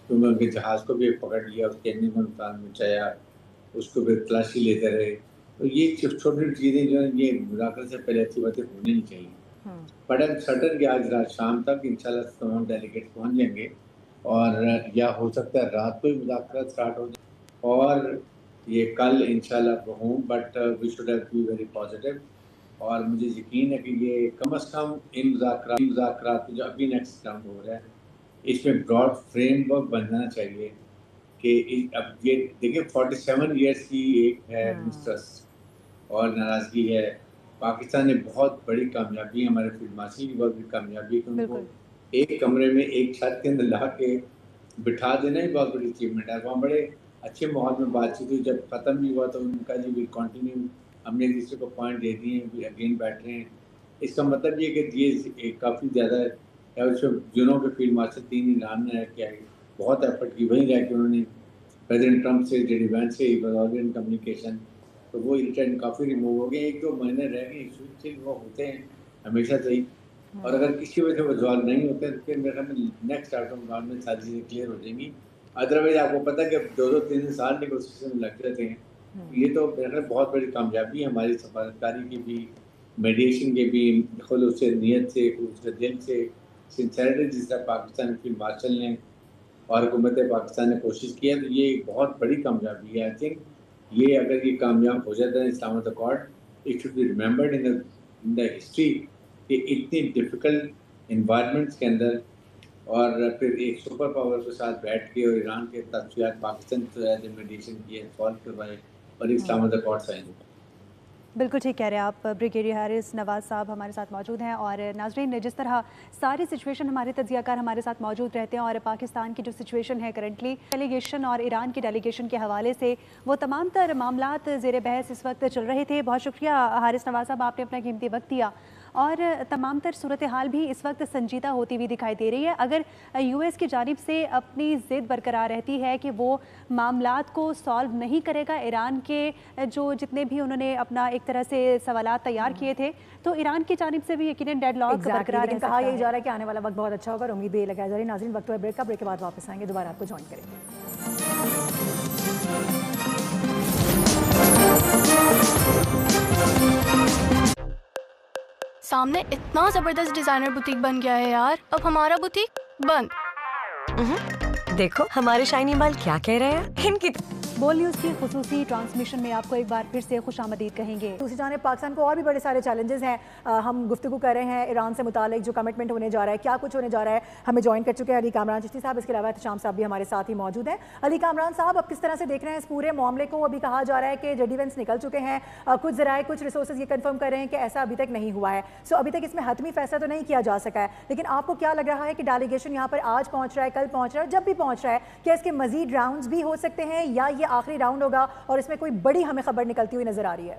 तो मैं उनके जहाज़ को भी पकड़ लिया, उसके एंजिन को नुकसान पहुँचाया, उसको फिर तलाशी लेते रहे। तो ये छोटी छोटी चीज़ें जो हैं, ये मुज़ाकरे से पहले अच्छी बातें होनी नहीं चाहिए। बट आई एम सर्टन कि आज रात शाम तक इंशाल्लाह तमाम डेलीगेट्स पहुँच जाएंगे, और या हो सकता है रात को ही मुज़ाकरात स्टार्ट हो जाए और ये कल इंशाल्लाह हों, but we should have be very positive. और मुझे यकीन है कि ये कम से कम इन मुज़ाकरात जो अभी नेक्स्ट राउंड हो रहा है, इसमें ब्रॉड फ्रेमवर्क बनना चाहिए कि अब ये देखिए 47 ईयर्स की एक है मिसट्रस्ट और नाराज़गी है। पाकिस्तान ने बहुत बड़ी कामयाबी, हमारे फील्ड मार्शल की बहुत बड़ी कामयाबी कि उनको एक कमरे में एक छत के अंदर ला के बिठा देना ही बहुत बड़ी अचीवमेंट है। वहाँ बड़े अच्छे माहौल में बातचीत हुई, जब ख़त्म भी हुआ तो उनका जी विल कंटिन्यू, हमने एक दूसरे को पॉइंट दे दिए, अगेन बैठ रहे हैं। इसका मतलब ये कि ये काफ़ी ज़्यादा जिनों के फील्ड मार्शल 3 ईरान ने किया है, बहुत एफर्ट की, वहीं रह के उन्होंने प्रेसिडेंट ट्रंप से, जेडी वेंस से इन कम्युनिकेशन, तो वो इरिटेंट काफ़ी रिमूव हो गए। 1-2 महीने रह गए, इश्यूज वो होते हैं हमेशा से ही, और अगर किसी वजह से वो रिजॉल्व नहीं होते तो फिर मेरे ख्याल में नेक्स्ट आउटकम में सारी चीज़ें क्लियर हो जाएंगी। अदरवाइज आपको पता है कि 2-3 साल नेगोशिएशन में लग जाते हैं। ये तो मेरे ख्याल बहुत बड़ी कामयाबी है हमारी सफारतकारी की भी, मीडिएशन के भी, खुलूस से, नीयत से, उसके दिल से, सिंसेरिटी जिस तरह पाकिस्तान फील्ड मार्शल ने और हुकूमत पाकिस्तान ने कोशिश की है, तो ये एक बहुत बड़ी कामयाबी है। आई थिंक ये अगर ये कामयाब हो जाता है Islamabad accord, it should be remembered in the history कि इतनी डिफ़िकल्ट इन्वायरमेंट्स के अंदर और फिर एक सुपर पावर के साथ बैठ के और ईरान के तफसीलात पाकिस्तान से मीडिएशन किए, सॉल्व करवाए और इस्लामाबाद अकॉर्ड साइन हुआ। बिल्कुल ठीक कह रहे हैं आप। ब्रिगेडियर हारिस नवाज साहब हमारे साथ मौजूद हैं और नाजरीन, जिस तरह सारी सिचुएशन हमारे तज्जियाकार हमारे साथ मौजूद रहते हैं और पाकिस्तान की जो सिचुएशन है करंटली डेलीगेशन और ईरान की डेलीगेशन के हवाले से वो तमाम तर मामलात ज़ेर बहस इस वक्त चल रहे थे। बहुत शुक्रिया हारिस नवाज साहब, आपने अपना कीमती वक्त दिया और तमाम तर सूरत हाल भी इस वक्त संजीदा होती हुई दिखाई दे रही है। अगर यूएस की जानिब से अपनी ज़िद बरकरार रहती है कि वो मामलात को सॉल्व नहीं करेगा, ईरान के जो जितने भी उन्होंने अपना एक तरह से सवालात तैयार किए थे, तो ईरान की जानिब से भी यकीनन डेडलॉक बरकरार रह सकता है। कहा यही जा रहा है कि आने वाला वक्त बहुत अच्छा होगा और उम्मीद ये लगाया जा रही है। नाज़रीन, वक्त हुआ ब्रेक का, ब्रेक के बाद वापस आएंगे, दोबारा आपको ज्वाइन करेंगे। सामने इतना जबरदस्त डिजाइनर बुटीक बन गया है यार, अब हमारा बुटीक बंद। देखो हमारे शाइनी बाल क्या कह रहे हैं। इनकी बोल न्यूज़ की खुसूसी ट्रांसमिशन में आपको एक बार फिर से खुशामदीद कहेंगे। दूसरी जानिब पाकिस्तान को और भी बड़े सारे चैलेंजेस हैं। हम गुफ्तगू कर रहे हैं ईरान से मुतालिक जो कमिटमेंट होने जा रहा है, क्या कुछ होने जा रहा है। हमें ज्वाइन कर चुके हैं अली कामरान चिश्ती साहब, इसके अलावा एहतशाम साहब भी हमारे साथ ही मौजूद हैं। अली कामरान साहब, अब किस तरह से देख रहे हैं इस पूरे मामले को? अभी कहा जा रहा है कि जेडी वेंस निकल चुके हैं, कुछ जराए कुछ रिसोर्सेज ये कंफर्म कर रहे हैं कि ऐसा अभी तक नहीं हुआ है। सो अभी तक इसमें हतमी फैसला तो नहीं किया जा सका है, लेकिन आपको क्या लग रहा है कि डेलीगेशन यहाँ पर आज पहुँच रहा है, कल पहुँच रहा है, जब भी पहुँच रहा है, क्या इसके मजीद राउंड्स भी हो सकते हैं या ये आखिरी राउंड होगा और इसमें कोई बड़ी हमें खबर निकलती हुई नजर आ रही है?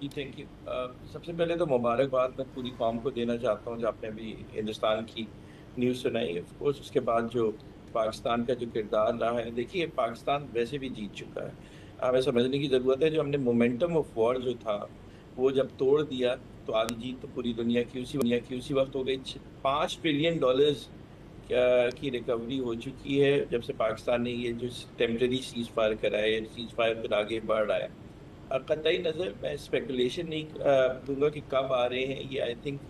जी थैंक यू। सबसे पहले तो मुबारकबाद मैं पूरी कौम को देना चाहता हूँ जो आपने अभी हिंदुस्तान की न्यूज़ सुनाई। ऑफ कोर्स उसके बाद जो पाकिस्तान का जो किरदार रहा है, देखिए पाकिस्तान वैसे भी जीत चुका है। हमें समझने की ज़रूरत है जो हमने मोमेंटम ऑफ वॉर जो था वो जब तोड़ दिया तो आधी जीत तो पूरी दुनिया की उसी वक्त हो गई। $5 बिलियन की रिकवरी हो चुकी है जब से पाकिस्तान ने ये जो टेम्प्रेरी सीज़ फायर कराया है, सीज़ फायर फिर आगे बढ़ रहा है। कतई नज़र मैं स्पेकुलेशन नहीं दूंगा कि कब आ रहे हैं, ये आई थिंक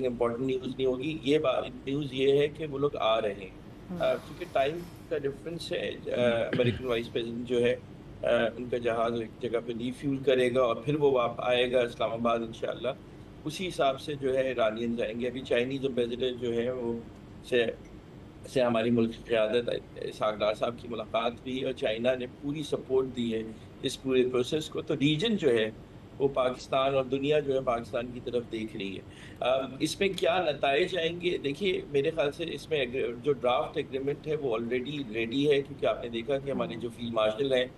इम्पोर्टेंट न्यूज़ नहीं होगी। ये बात न्यूज़ ये है कि वो लोग आ रहे हैं, क्योंकि टाइम का डिफरेंस है। अमेरिकन वाइस प्रेसिडेंट जो है उनका जहाज़ एक जगह पे रिफ्यूल करेगा और फिर वो वापस आएगा इस्लामाबाद इंशाल्लाह। उसी हिसाब से जो है ईरानियन जाएंगे। अभी चाइनीज़ एम्बेसडर जो है वो से हमारी मुल्क की क़यादत इसहाक डार साहब की मुलाकात हुई और चाइना ने पूरी सपोर्ट दी है इस पूरे प्रोसेस को। तो रीजन जो है वो पाकिस्तान और दुनिया जो है पाकिस्तान की तरफ देख रही है। इसमें क्या नताइज आएंगे, देखिए मेरे ख्याल से इसमें जो ड्राफ्ट एग्रीमेंट है वो ऑलरेडी रेडी है, क्योंकि आपने देखा कि हमारे जो फील्ड मार्शल हैं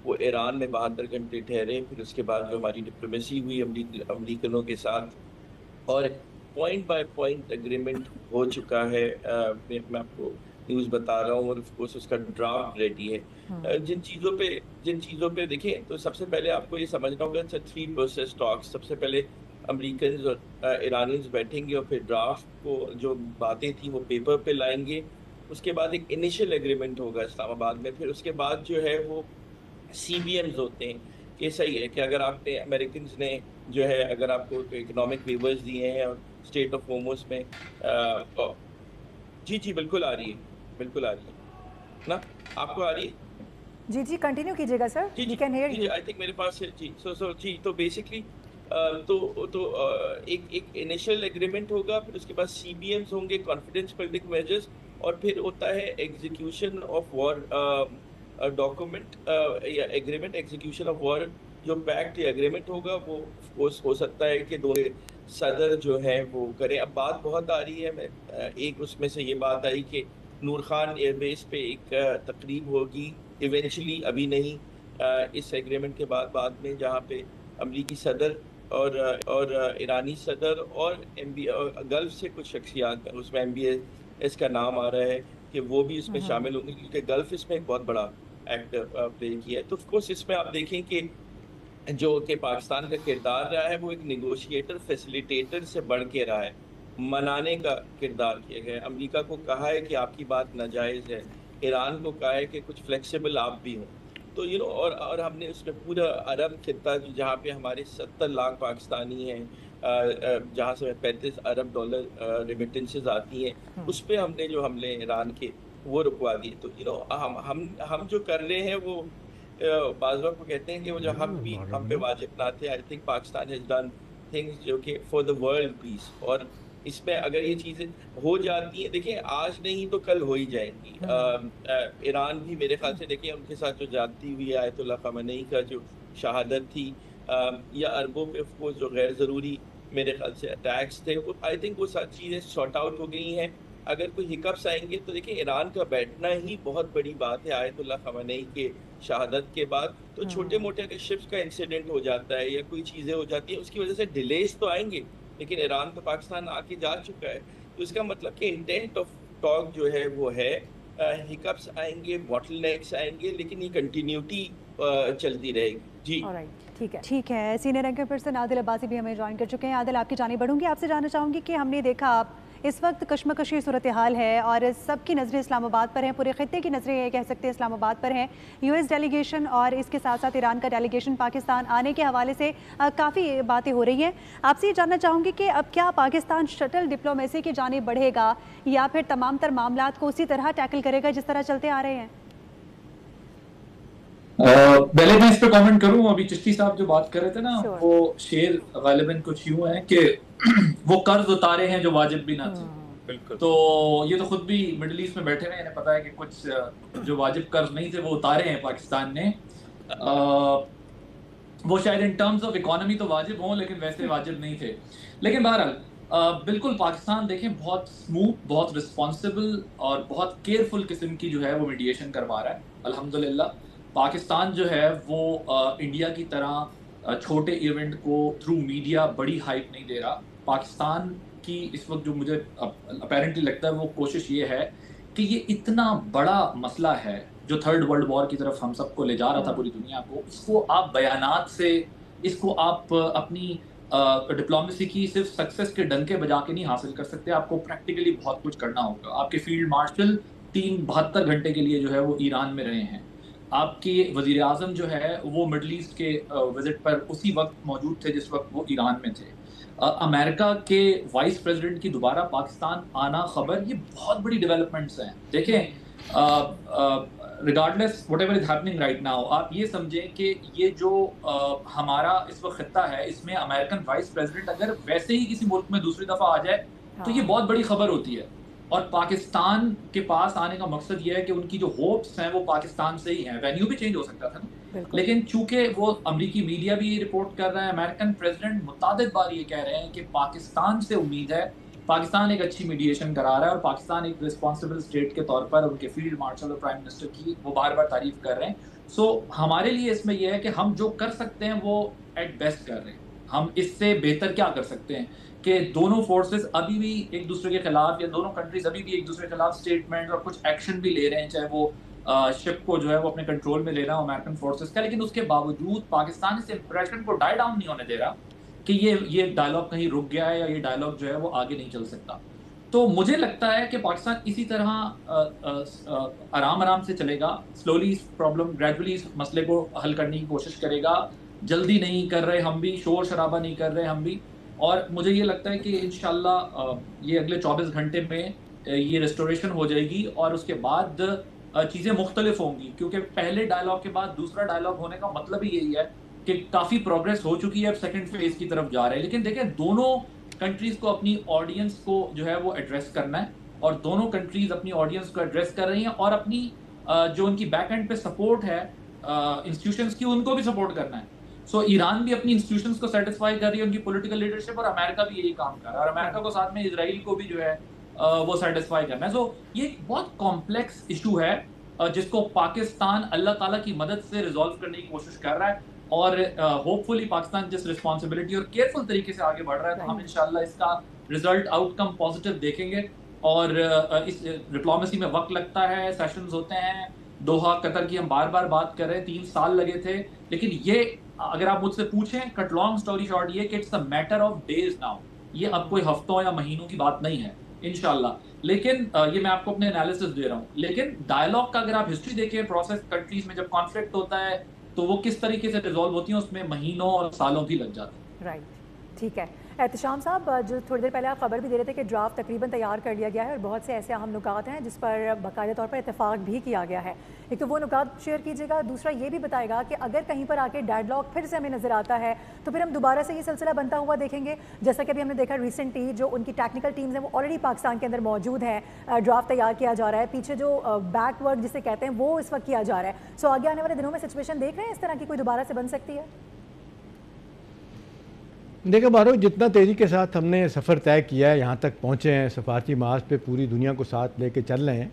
वो ईरान में 72 घंटे ठहरे। फिर उसके बाद जो हमारी डिप्लोमेसी हुई अमरीकनों के साथ और पॉइंट बाय पॉइंट एग्रीमेंट हो चुका है। मैं आपको न्यूज़ बता रहा हूँ और ऑफ कोर्स उसका ड्राफ्ट रेडी है। जिन चीज़ों पे देखिए, तो सबसे पहले आपको ये समझना होगा 3 प्रोसेस टॉक्स। सबसे पहले अमेरिकन और ईरानियंस बैठेंगे और फिर ड्राफ्ट को जो बातें थी वो पेपर पे लाएंगे। उसके बाद एक इनिशियल एग्रीमेंट होगा इस्लामाबाद में। फिर उसके बाद जो है वो CBMs होते हैं कि सही है कि अगर आपने अमेरिकन ने जो है अगर आपको इकोनॉमिक वेवर्स दिए हैं और स्टेट ऑफ होमोस में जी बिल्कुल आ रही है ना, आपको आ रही है? जी कंटिन्यू कीजिएगा सर। जी can hear you. I think मेरे पास है जी। जी तो बेसिकली एक इनिशियल एग्रीमेंट होगा, फिर उसके बाद CBMs होंगे, कॉन्फिडेंस बिल्डिंग मेजर्स, और फिर होता है एग्जीक्यूशन ऑफ वॉर डॉक्यूमेंट या एग्रीमेंट। एग्जीक्यूशन ऑफ वॉर जो पैक्ट या एग्रीमेंट होगा वो हो सकता है कि दो सदर जो है वो करें। अब बात बहुत आ रही है, मैं एक उसमें से ये बात आई कि नूर खान एयरबेस पे एक तकरीब होगी इवेंचुअली, अभी नहीं, इस एग्रीमेंट के बाद में, जहाँ पे अमरीकी सदर और ईरानी सदर और गल्फ से कुछ शख्सियात, उसमें MBS का नाम आ रहा है कि वो भी इसमें शामिल होंगे, क्योंकि गल्फ इसमें एक बहुत बड़ा एक्ट प्ले किया है। तो ऑफकोर्स इसमें आप देखें कि जो कि पाकिस्तान का किरदार रहा है वो एक नेगोशिएटर फैसिलिटेटर से बढ़ के रहा है, मनाने का किरदार किया गया है। अमेरिका को कहा है कि आपकी बात नाजायज़ है, ईरान को कहा है कि कुछ फ्लेक्सिबल आप भी हों। तो और हमने उसमें पूरा अरब खित्ता जहाँ पे हमारे 70 लाख पाकिस्तानी हैं, जहाँ से $35 अरब रेमिटेंसेस आती हैं, उस पर हमने जो हमले ईरान के वो रुकवा दिए। तो हम जो कर रहे हैं वो बाज़ लोग को कहते हैं कि वो जो हम पे वाजिब ना थे। I think Pakistan has done things जो कि फॉर द वर्ल्ड पीस, और इसमें अगर ये चीज़ें हो जाती हैं, देखिए आज नहीं तो कल हो ही जाएंगी। ईरान भी मेरे ख्याल से देखिए उनके साथ जो जाती हुई आयतुल्लाह ख़amenei का जो शहादत थी, या अरबों पे ऑफकोर्स जो गैर ज़रूरी मेरे ख्याल से अटैक्स थे, वो आई थिंक वो सारी चीज़ें सॉर्ट आउट हो गई हैं। अगर कोई हिकअप्स आएंगे तो देखिए ईरान का बैठना ही बहुत बड़ी बात है आयतुल्लाह ख़amenei के शहादत के बाद। तो छोटे मोटे अगर शिप्स का इंसिडेंट हो जाता है या कोई चीज़ें हो जाती हैं, उसकी वजह से डिलेज तो आएंगे, लेकिन ईरान तो पाकिस्तान आके जा चुका है। तो इसका मतलब कि इंटेंट ऑफ टॉक जो है वो है। हिकअप्स आएंगे, बॉटलनेक्स आएंगे, लेकिन ये कंटिन्यूटी चलती रहेगी। जी ठीक है। Senior ranker person Adil Abbasi भी हमें ज्वाइन कर चुके हैं। आदिल, आपकी जानिब बढ़ूंगी, आपसे जानना चाहूँगी कि हमने देखा आप इस वक्त कशमकशी सूरत हाल है और सबकी नज़रें इस्लामाबाद पर हैं, पूरे खित्ते की नज़रें ये कह सकते हैं इस्लामाबाद पर हैं। US डेलीगेशन और इसके साथ साथ ईरान का डेलीगेशन पाकिस्तान आने के हवाले से काफ़ी बातें हो रही हैं। आपसे ये जानना चाहूँगी कि अब क्या पाकिस्तान शटल डिप्लोमेसी की जानिब बढ़ेगा या फिर तमाम तर मामलात को उसी तरह टैकल करेगा जिस तरह चलते आ रहे हैं? पहले मैं इस पे कमेंट करूं, अभी चिश्ती साहब जो बात कर रहे थे ना, Sure. वो शेर गालिबन कुछ यूं है कि वो कर्ज उतारे हैं जो वाजिब भी ना थे। बिल्कुल। तो ये तो खुद भी मिडिल ईस्ट में बैठे हुए, इन्हें पता है कि कुछ जो वाजिब कर्ज नहीं थे वो उतारे हैं पाकिस्तान ने। वो शायद इन टर्म्स ऑफ इकोनॉमी तो वाजिब हों, लेकिन वैसे वाजिब नहीं थे। लेकिन बहरहाल बिल्कुल पाकिस्तान देखें बहुत स्मूथ, बहुत रिस्पॉन्सिबल और बहुत केयरफुल किस्म की जो है वो मीडिएशन करवा रहा है। अल्हम्दुलिल्लाह पाकिस्तान जो है वो इंडिया की तरह छोटे इवेंट को थ्रू मीडिया बड़ी हाइप नहीं दे रहा। पाकिस्तान की इस वक्त जो मुझे अपेरेंटली लगता है वो कोशिश ये है कि ये इतना बड़ा मसला है जो थर्ड वर्ल्ड वॉर की तरफ हम सबको ले जा रहा था पूरी दुनिया को, इसको आप बयानात से, इसको आप अपनी डिप्लोमेसी की सिर्फ सक्सेस के डंके बजा के नहीं हासिल कर सकते। आपको प्रैक्टिकली बहुत कुछ करना होगा। आपके फील्ड मार्शल 72 घंटे के लिए जो है वो ईरान में रहे हैं। आपके वजीर आज़म जो है वो मिडल ईस्ट के विजिट पर उसी वक्त मौजूद थे जिस वक्त वो ईरान में थे। अमेरिका के वाइस प्रेसिडेंट की दोबारा पाकिस्तान आना खबर, ये बहुत बड़ी डेवलपमेंट्स हैं। देखें regardless what ever is happening right now, आप ये समझें कि ये जो हमारा इस वक्त खित्ता है इसमें अमेरिकन वाइस प्रेसिडेंट अगर वैसे ही किसी मुल्क में दूसरी दफ़ा आ जाए तो ये बहुत बड़ी खबर होती है। और पाकिस्तान के पास आने का मकसद ये है कि उनकी जो होप्स हैं वो पाकिस्तान से ही हैं। वेन्यू भी चेंज हो सकता था ना, लेकिन चूंकि वो अमरीकी मीडिया भी रिपोर्ट कर रहा है, अमेरिकन प्रेसिडेंट मुतादिद बार ये कह रहे हैं कि पाकिस्तान से उम्मीद है, पाकिस्तान एक अच्छी मीडिएशन करा रहा है और पाकिस्तान एक रिस्पॉन्सिबल स्टेट के तौर पर उनके फील्ड मार्शल और प्राइम मिनिस्टर की वो बार बार तारीफ कर रहे हैं। सो हमारे लिए इसमें यह है कि हम जो कर सकते हैं वो एट बेस्ट कर रहे हैं। हम इससे बेहतर क्या कर सकते हैं कि दोनों फोर्सेस अभी भी एक दूसरे के खिलाफ, या दोनों कंट्रीज अभी भी एक दूसरे के खिलाफ स्टेटमेंट और कुछ एक्शन भी ले रहे हैं, चाहे वो शिप को जो है वो अपने कंट्रोल में ले रहा है अमेरिकन फोर्सेस का, लेकिन उसके बावजूद पाकिस्तान इस इंप्रेशन को डाई डाउन नहीं होने दे रहा कि ये डायलॉग कहीं रुक गया है या ये डायलॉग जो है वो आगे नहीं चल सकता। तो मुझे लगता है कि पाकिस्तान इसी तरह आराम आराम से चलेगा, स्लोली इस प्रॉब्लम, ग्रेजुअली इस मसले को हल करने की कोशिश करेगा। जल्दी नहीं कर रहे हम भी, शोर शराबा नहीं कर रहे हम भी, और मुझे ये लगता है कि इंशाल्लाह ये अगले 24 घंटे में ये रेस्टोरेशन हो जाएगी और उसके बाद चीज़ें मुख्तलिफ होंगी, क्योंकि पहले डायलॉग के बाद दूसरा डायलॉग होने का मतलब ही यही है कि काफ़ी प्रोग्रेस हो चुकी है, अब सेकंड फेज की तरफ जा रहे हैं। लेकिन देखें, दोनों कंट्रीज़ को अपनी ऑडियंस को जो है वो एड्रेस करना है और दोनों कंट्रीज़ अपनी ऑडियंस को एड्रेस कर रही हैं और अपनी जो उनकी बैक एंड पे सपोर्ट है इंस्टीट्यूशंस की, उनको भी सपोर्ट करना है। सो ईरान भी अपनी इंस्टीट्यूशंस को सेटिस्फाई कर रही है, उनकी पॉलिटिकल लीडरशिप, और अमेरिका भी यही काम कर रहा है, और अमेरिका को साथ में इजराइल को भी जो है वो सेटिस्फाई करना है। सो ये एक बहुत कॉम्प्लेक्स इशू है जिसको पाकिस्तान अल्लाह ताला की मदद से रिजॉल्व करने की कोशिश कर रहा है, और होपफुली पाकिस्तान जिस रिस्पॉन्सिबिलिटी और केयरफुल तरीके से आगे बढ़ रहा है, तो हम इंशाल्लाह इसका रिजल्ट आउटकम पॉजिटिव देखेंगे। और इस डिप्लोमेसी में वक्त लगता है, सेशंस होते हैं, दोहा कतर की हम बार बार बात कर रहे हैं, 3 साल लगे थे, लेकिन ये अगर आप मुझसे पूछें, कट लॉन्ग स्टोरी शॉर्ट, ये कि it's a matter of days now, ये अब कोई हफ्तों या महीनों की बात नहीं है इंशाल्लाह। लेकिन ये मैं आपको अपने एनालिसिस दे रहा हूँ, लेकिन डायलॉग का अगर आप हिस्ट्री देखें, प्रोसेस कंट्रीज में जब कॉन्फ्लिक्ट होता है तो वो किस तरीके से रिजॉल्व होती है, उसमें महीनों और सालों भी लग जाते हैं। राइट, ठीक है। एहतशाम साहब, जो थोड़ी देर पहले आप खबर भी दे रहे थे कि ड्राफ्ट तकरीबन तैयार कर लिया गया है और बहुत से ऐसे अहम नुकात हैं जिस पर बाकायदा तौर पर इत्तेफाक भी किया गया है। एक तो वो नुकात शेयर कीजिएगा, दूसरा ये भी बताएगा कि अगर कहीं पर आके डेडलॉक फिर से हमें नज़र आता है तो फिर हम दोबारा से ये सिलसिला बनता हुआ देखेंगे, जैसा कि अभी हमने देखा रिसेंटली जो उनकी टेक्निकल टीम्स हैं वो ऑलरेडी पाकिस्तान के अंदर मौजूद हैं, ड्राफ्ट तैयार किया जा रहा है, पीछे जो बैक वर्क जिसे कहते हैं वो इस वक्त किया जा रहा है। सो आगे आने वाले दिनों में सिचुएशन देख रहे हैं इस तरह की कोई दोबारा से बन सकती है? देखो मारो, जितना तेज़ी के साथ हमने सफ़र तय किया है, यहाँ तक पहुँचे हैं, सफारती मार्च पे पूरी दुनिया को साथ लेके चल रहे हैं,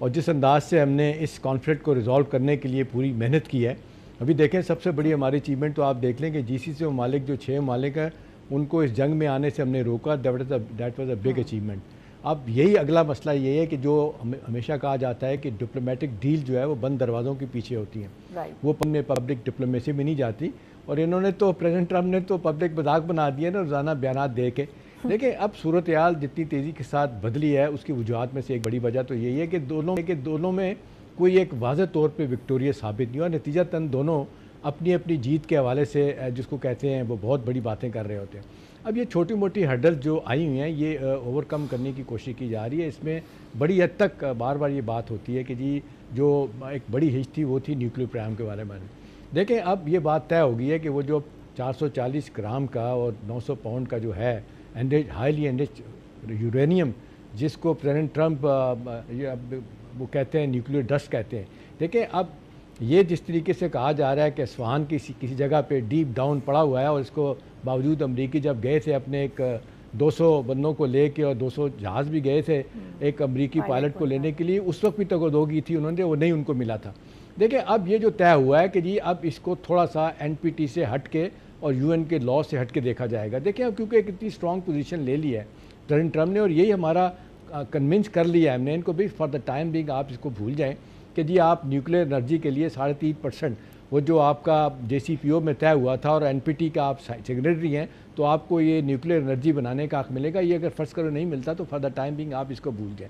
और जिस अंदाज से हमने इस कॉन्फ्लिक्ट को रिजॉल्व करने के लिए पूरी मेहनत की है, अभी देखें सबसे बड़ी हमारी अचीवमेंट तो आप देख लें कि GCC ममालिक जो 6 ममालिक हैं उनको इस जंग में आने से हमने रोका। That was a big achievement. अब यही अगला मसला ये है कि जो हमेशा कहा जाता है कि डिप्लोमेटिक डील जो है वो बंद दरवाज़ों के पीछे होती हैं, वो में पब्लिक डिप्लोमेसी में नहीं जाती, और इन्होंने तो प्रेसिडेंट ट्रम्प ने तो पब्लिक मजाक बना दिया ना रोज़ाना बयान दे के। देखिए, अब सूरत हाल जितनी तेज़ी के साथ बदली है उसकी वजूहत में से एक बड़ी वजह तो यही है कि दोनों में कोई एक वाज़ेह तौर पे विक्टोरियस साबित नहीं हुआ। नतीजतन दोनों अपनी अपनी जीत के हवाले से जिसको कहते हैं वो बहुत बड़ी बातें कर रहे होते हैं। अब ये छोटी मोटी हर्डल जो आई हुई हैं ये ओवरकम करने की कोशिश की जा रही है। इसमें बड़ी हद तक बार बार ये बात होती है कि जी जो एक बड़ी हिच थी वो थी न्यूक्लियर प्रोग्राम के बारे में। देखें अब ये बात तय हो गई है कि वो जो 440 ग्राम का और 900 पाउंड का जो है हाईली एनरिच्ड यूरेनियम जिसको प्रेसिडेंट ट्रंप वो कहते हैं न्यूक्लियर डस्ट कहते हैं। देखिए अब ये जिस तरीके से कहा जा रहा है कि असफहान किसी जगह पे डीप डाउन पड़ा हुआ है और इसको बावजूद अमरीकी जब गए थे अपने एक 200 बंदों को लेके और 200 जहाज़ भी गए थे एक अमरीकी पायलट को लेने के लिए, उस वक्त भी तगदो की थी उन्होंने, वो नहीं उनको मिला था। देखिए अब ये जो तय हुआ है कि जी अब इसको थोड़ा सा NPT से हट के और UN के लॉ से हट के देखा जाएगा। देखिए अब क्योंकि एक इतनी स्ट्रॉन्ग पोजीशन ले ली है प्रेसिडेंट ट्रंप ने और यही हमारा कन्विंस कर लिया है हमने इनको भी फॉर द टाइम बिंग आप इसको भूल जाएं कि जी आप न्यूक्लियर एनर्जी के लिए 3.5% वो जो आपका JCPO में तय हुआ था और NPT का आप सेक्रेटरी हैं तो आपको ये न्यूक्लियर एनर्जी बनाने का हक मिलेगा। ये अगर फ़र्ज़ करो नहीं मिलता तो फॉर द टाइम बिंग आप इसको भूल जाएं।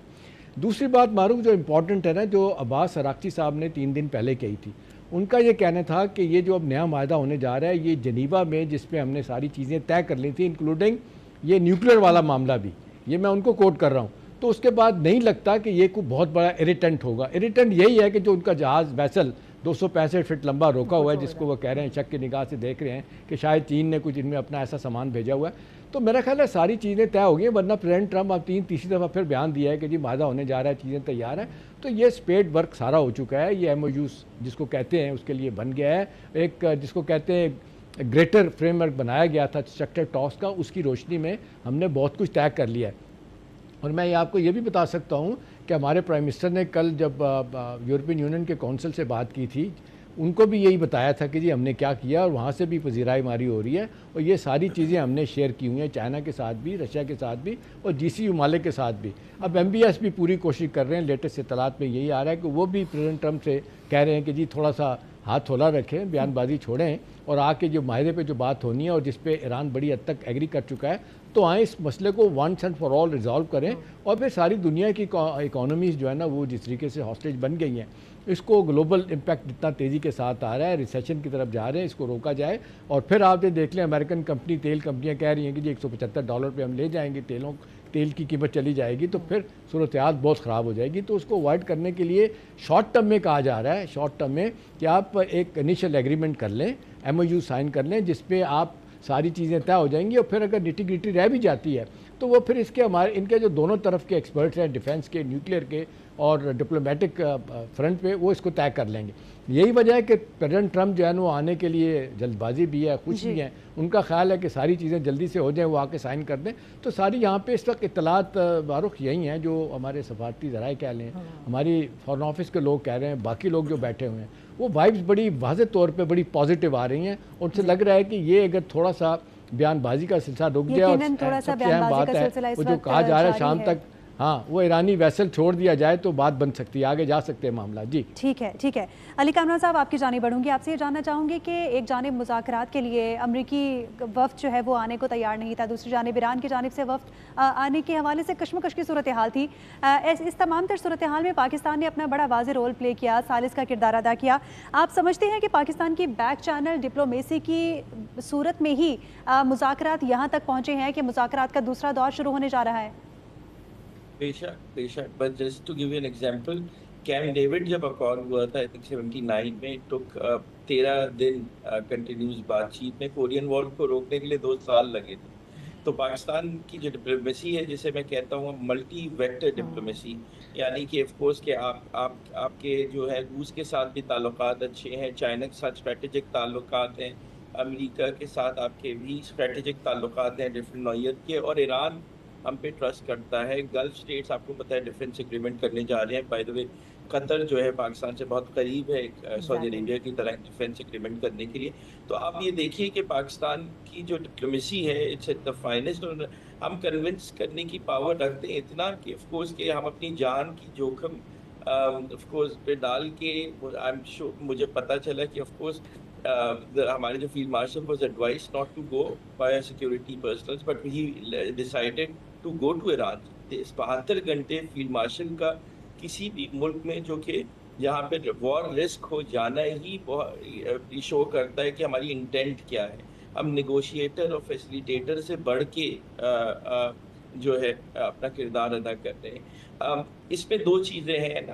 दूसरी बात मारूफ जो इम्पॉर्टेंट है ना, जो अब्बास अराक्ची साहब ने 3 दिन पहले कही थी, उनका ये कहना था कि ये जो अब नया मायदा होने जा रहा है ये जनीवा में जिसमें हमने सारी चीज़ें तय कर ली थी इंक्लूडिंग ये न्यूक्लियर वाला मामला भी, ये मैं उनको कोट कर रहा हूँ, तो उसके बाद नहीं लगता कि ये कोई बहुत बड़ा इरिटेंट होगा। इरिटेंट यही है कि जो उनका जहाज़ वैसल 265 फीट लंबा रोका हुआ है जिसको वो कह रहे हैं शक की निगाह से देख रहे हैं कि शायद चीन ने कुछ इनमें अपना ऐसा सामान भेजा हुआ है, तो मेरा ख्याल है सारी चीज़ें तय हो गई हैं। वरना प्रेसिडेंट ट्रंप अब तीसरी दफ़ा फिर बयान दिया है कि जी मादा होने जा रहा है, चीज़ें तैयार हैं, तो ये स्पेड वर्क सारा हो चुका है। ये MOU जिसको कहते हैं उसके लिए बन गया है, एक जिसको कहते हैं ग्रेटर फ्रेमवर्क बनाया गया था स्ट्रक्चर टॉक्स का, उसकी रोशनी में हमने बहुत कुछ तय कर लिया है। और मैं आपको ये भी बता सकता हूँ कि हमारे प्राइम मिनिस्टर ने कल जब यूरोपियन यूनियन के काउंसिल से बात की थी उनको भी यही बताया था कि जी हमने क्या किया और वहाँ से भी पजीराई मारी हो रही है और ये सारी चीज़ें हमने शेयर की हुई हैं चाइना के साथ भी, रशिया के साथ भी और GCC ममालिक के साथ भी। अब MBS भी पूरी कोशिश कर रहे हैं, लेटेस्ट इत्तलात में यही आ रहा है कि वो भी प्रेसिडेंट ट्रंप से कह रहे हैं कि जी थोड़ा सा हाथ थोला रखें, बयानबाजी छोड़ें और आके जो माहदे पे जो बात होनी है और जिस पे ईरान बड़ी हद तक एग्री कर चुका है, तो आए इस मसले को once and for all resolve करें और फिर सारी दुनिया की इकोनॉमीज़ जो है ना वो जिस तरीके से हॉस्टेज बन गई हैं, इसको ग्लोबल इम्पैक्ट जितना तेज़ी के साथ आ रहा है, रिसेशन की तरफ जा रहे हैं, इसको रोका जाए। और फिर आप ये देख लें अमेरिकन कंपनी तेल कंपनियाँ कह रही हैं कि जी $175 पे हम ले जाएंगे, तेल की कीमत चली जाएगी तो फिर सूरत हाल बहुत ख़राब हो जाएगी। तो उसको अवॉइड करने के लिए शॉर्ट टर्म में कहा जा रहा है, शॉर्ट टर्म में कि आप एक इनिशियल एग्रीमेंट कर लें, MOU साइन कर लें जिसपे आप सारी चीज़ें तय हो जाएंगी और फिर अगर निटी ग्रिटी रह भी जाती है तो वो फिर इसके इनके जो दोनों तरफ के एक्सपर्ट्स हैं डिफेंस के, न्यूक्लियर के और डिप्लोमेटिक फ्रंट पे, वो इसको तय कर लेंगे। यही वजह है कि प्रेसिडेंट ट्रंप जो है वो आने के लिए जल्दबाजी भी है, खुश भी हैं, उनका ख्याल है कि सारी चीज़ें जल्दी से हो जाएं, वो आके साइन कर दें। तो सारी यहाँ पे इस वक्त इत्तलात बारुख यही हैं जो हमारे सफारती ज़राए कह लें, हमारी फॉरेन ऑफिस के लोग कह रहे हैं, बाकी लोग जो बैठे हुए हैं, वो वाइब्स बड़ी वाज़ेह तौर पे बड़ी पॉजिटिव आ रही हैं। उनसे लग रहा है कि ये अगर थोड़ा सा बयानबाजी का सिलसिला रुक गया और सबसे अहम बात है वो जो कहा जा रहा है शाम तक, हाँ, वो ईरानी वेसल छोड़ दिया जाए तो बात बन सकती है, आगे जा सकते हैं मामला। जी ठीक है, ठीक है। अली कामरान साहब आपकी जानिब बढ़ूंगी, आपसे ये जानना चाहूँगी कि एक जानिब मुज़ाकरात के लिए अमरीकी वफ़द जो है वो आने को तैयार नहीं था, दूसरी जानिब ईरान की जानिब से वफ़द आने के हवाले से कशमकश की सूरत हाल थी। इस तमाम तर सूरत हाल में पाकिस्तान ने अपना बड़ा वाज़ेह रोल प्ले किया, सालिस का किरदार अदा किया। आप समझते हैं कि पाकिस्तान की बैक चैनल डिप्लोमेसी की सूरत में ही मुज़ाकरात यहाँ तक पहुँचे हैं कि मुज़ाकरात का दूसरा दौर शुरू होने जा रहा है? बेशक, but just to give you an example, Camp David जब अकॉर्ड हुआ था आई थिंक 79 में, टुक 13 दिन कंटिन्यूस बातचीत में, कोरियन वॉर को रोकने के लिए 2 साल लगे थे। तो पाकिस्तान की जो डिप्लोमेसी है, जिसे मैं कहता हूँ मल्टी वेक्टर डिप्लोमेसी, यानी कि ऑफ कोर्स के आपके जो है रूस के साथ भी ताल्लुकात अच्छे हैं, चाइना के साथ स्ट्रेटेजिक ताल्लुकात हैं, अमेरिका के साथ आपके भी स्ट्रेटेजिक ताल्लुकात हैं डिफरेंट नौइयत के, और ईरान हम पे ट्रस्ट करता है। गल्फ स्टेट्स आपको पता है डिफेंस एग्रीमेंट करने जा रहे हैं। बाय द वे कतर जो है पाकिस्तान से बहुत करीब है सऊदी अरेबिया की तरह डिफेंस एग्रीमेंट करने के लिए। तो आप ये देखिए कि पाकिस्तान की जो डिप्लोमेसी है इट्स एट द फाइनेस्ट, और हम कन्विंस करने की पावर रखते हैं इतना कि ऑफ कोर्स कि हम अपनी जान की जोखिम ऑफ कोर्स पे डाल के, आई एम श्योर मुझे पता चला कि ऑफ कोर्स हमारे जो field marshal was advice not to go by security personnels, but he decided to go to Iran. 72 घंटे फील्ड मार्शल का किसी भी मुल्क में जो कि यहाँ पे वॉर रिस्क हो जाना ही बहुत शो करता है कि हमारी इंटेंट क्या है। हम नेगोशिएटर और फैसिलिटेटर से बढ़ के जो है अपना किरदार अदा कर रहे हैं। इसमें दो चीज़ें हैं।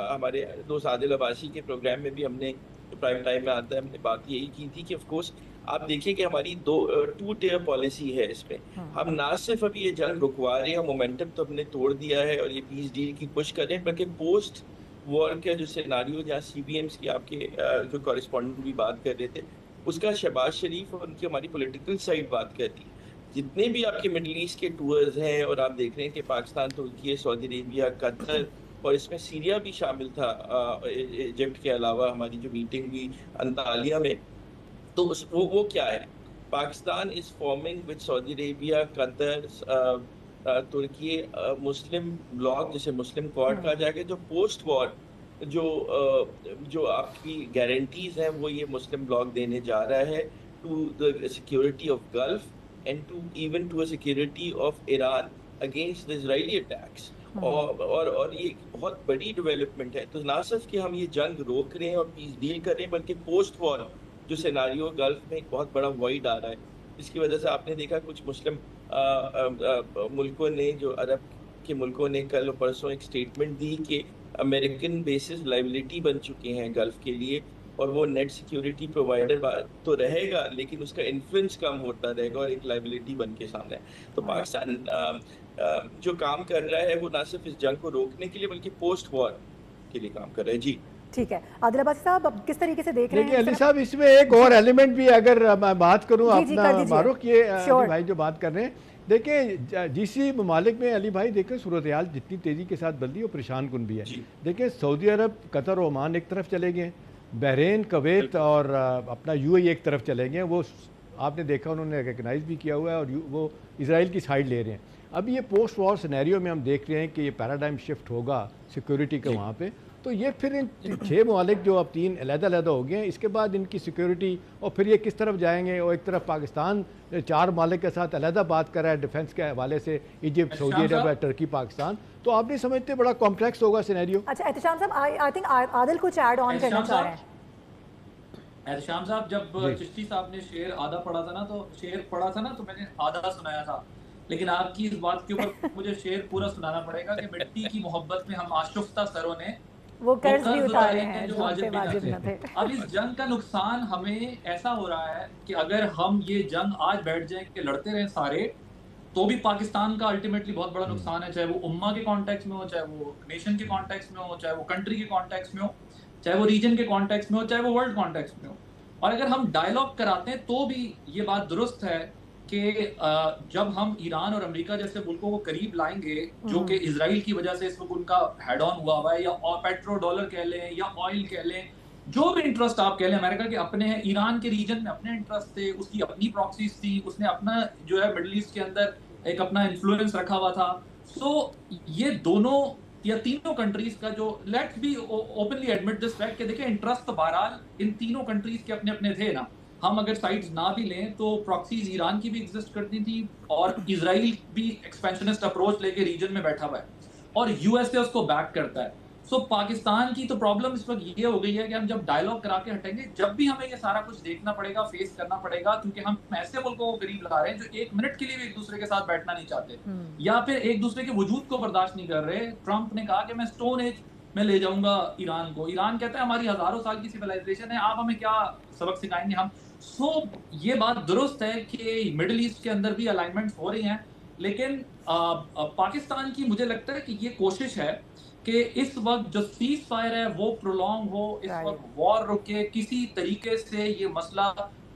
हमारे दोस्त आदिल अब्बासी के प्रोग्राम में भी हमने प्राइम टाइम में आता है, हमने बात यही की थी कि ऑफ कोर्स आप देखिए कि हमारी टू टियर पॉलिसी है इसमें। हम ना सिर्फ अभी ये जंग रुकवा रहे हैं, मोमेंटम तो हमने तोड़ दिया है और ये पीस डील की पुश कर रहे हैं, बल्कि पोस्ट वॉर का जो सिनारियो जहाँ CBMs की आपके जो कॉरेस्पॉन्डेंट भी बात कर रहे थे, उसका शहबाज शरीफ और उनकी हमारी पॉलिटिकल साइड बात कर रही है। जितने भी आपके मिडल ईस्ट के टूर्स हैं और आप देख रहे हैं कि पाकिस्तान, तुर्की, सऊदी अरेबिया, कतर और इसमें सीरिया भी शामिल था इजिप्ट के अलावा, हमारी जो मीटिंग हुई अंतालिया में, तो वो क्या है, Pakistan is forming with Saudi Arabia, Qatar, तुर्की मुस्लिम ब्लॉक, जिसे मुस्लिम क्वाड कहा जाएगा, जो पोस्ट वॉर जो आपकी गारंटीज हैं वो ये मुस्लिम ब्लॉक देने जा रहा है to the security of Gulf and to even to a security of Iran against the Israeli attacks. और ये बहुत बड़ी डेवलपमेंट है। तो ना सिर्फ कि हम ये जंग रोक रहे हैं और पीस डील कर रहे हैं, बल्कि पोस्ट वॉर जो सिनारियो गल्फ में एक बहुत बड़ा वॉइड आ रहा है, इसकी वजह से आपने देखा कुछ मुस्लिम मुल्कों ने, जो अरब के मुल्कों ने कल परसों एक स्टेटमेंट दी कि अमेरिकन बेसिस लाइबिलिटी बन चुके हैं गल्फ के लिए, और वो नेट सिक्योरिटी प्रोवाइडर तो रहेगा लेकिन उसका इन्फ्लुएंस कम होता रहेगा और एक लाइबिलिटी बन के सामने है। तो पाकिस्तान जो काम कर रहा है वो ना सिर्फ इस जंग को रोकने के लिए बल्कि पोस्ट वॉर के लिए काम कर रहा है। जी ठीक है, आदिल अब्बासी साहब अब किस तरीके से देख रहे हैं? देखिए अली साहब, इसमें एक और एलिमेंट भी अगर मैं बात करूं, अपना मारूख ये अली भाई जो बात कर रहे हैं, देखिए GCC ममालिक में अली भाई देखें सूरत हाल जितनी तेज़ी के साथ बदली वो परेशान कुन भी है। देखिए सऊदी अरब, कतर, ओमान एक तरफ चले गए, बहरीन, कुवैत और अपना UAE एक तरफ चले गए। वो आपने देखा उन्होंने रिकगनाइज भी किया हुआ है और वो इजराइल की साइड ले रहे हैं। अब ये पोस्ट वॉर सिनेरियो में हम देख रहे हैं कि ये पैराडाइम शिफ्ट होगा सिक्योरिटी का वहाँ पे, तो ये फिर इन 6 ममालिक जो अब 3 अलग-अलग हो गए हैं, इसके बाद इनकी सिक्योरिटी और फिर ये किस तरफ जाएंगे। और एक तरफ पाकिस्तान 4 ममालिक के साथ अलग बात कर रहा है डिफेंस के हवाले से, इजिप्ट, सऊदी अरब, टर्की, पाकिस्तान, तो आप नहीं समझते बड़ा कॉम्प्लेक्स होगा सिनेरियो? अच्छा एहतशाम साहब, आई थिंक आदिल कुछ ऐड ऑन करना चाह रहे हैं। एहतशाम साहब, जब चिश्ती साहब ने शेर आधा पढ़ा था ना, तो शेर पढ़ा था ना तो मैंने आधा सुनाया था, लेकिन आपकी इस बात के ऊपर मुझे शेर पूरा सुनाना पड़ेगा कि मिट्टी की मोहब्बत में हम आशुफ्ता सरों ने वो कर्ज भी उतारे हैं जो वाजिब न थे। अब इस जंग का नुकसान हमें ऐसा हो रहा है कि अगर हम ये जंग आज बैठ जाएं कि लड़ते रहें सारे, तो भी पाकिस्तान का अल्टीमेटली बहुत बड़ा नुकसान है, चाहे वो उम्मा के कॉन्टेक्स्ट में हो, चाहे वो नेशन के कॉन्टेक्स्ट में हो, चाहे वो कंट्री के कॉन्टेक्स्ट में हो, चाहे वो रीजन के कॉन्टेक्स्ट में हो, चाहे वो वर्ल्ड कॉन्टेक्स्ट में हो। और अगर हम डायलॉग कराते हैं तो भी ये बात दुरुस्त है कि जब हम ईरान और अमेरिका जैसे मुल्कों को करीब लाएंगे, जो कि इजराइल की वजह से इस वक्त उनका हेड ऑन हुआ है, या पेट्रो डॉलर कह लें या ऑयल कह लें, जो भी इंटरेस्ट आप कह लें, अमेरिका के अपने हैं, ईरान के रीजन में अपने इंटरेस्ट थे, उसकी अपनी प्रॉक्सीज थी, उसने अपना जो है मिडल ईस्ट के अंदर एक अपना इन्फ्लुएंस रखा हुआ था। सो ये दोनों या तीनों कंट्रीज का जो, let's be openly admit this fact कि देखिए इंटरेस्ट तो बहरहाल इन तीनों कंट्रीज के अपने अपने थे ना। हम अगर साइड्स ना भी लें तो प्रॉक्सीज ईरान की भी एग्जिस्ट करती थी और इजराइल भी एक्सपेंशनिस्ट अप्रोच लेके रीजन में बैठा हुआ है और यूएसए उसको बैक करता है। सो पाकिस्तान की तो प्रॉब्लम इस वक्त ये हो गई है कि हम जब डायलॉग करा के हटेंगे, जब भी हमें ये सारा कुछ देखना पड़ेगा, फेस करना पड़ेगा, क्योंकि हम ऐसे मुल्कों को करीब ला रहे हैं जो 1 मिनट के लिए भी एक दूसरे के साथ बैठना नहीं चाहते या फिर एक दूसरे के वजूद को बर्दाश्त नहीं कर रहे। ट्रंप ने कहा कि मैं स्टोन एज में ले जाऊंगा ईरान को। ईरान कहता है हमारी हजारों साल की सिविलाइजेशन है, आप हमें क्या सबक सिखाएंगे हम। सो ये बात दुरुस्त है कि मिडिल ईस्ट के अंदर भी अलाइनमेंट्स हो रही हैं, लेकिन पाकिस्तान की मुझे लगता है कि ये कोशिश है कि इस वक्त जो सीज फायर है वो प्रोलॉन्ग हो, इस वक्त वॉर रुके, किसी तरीके से ये मसला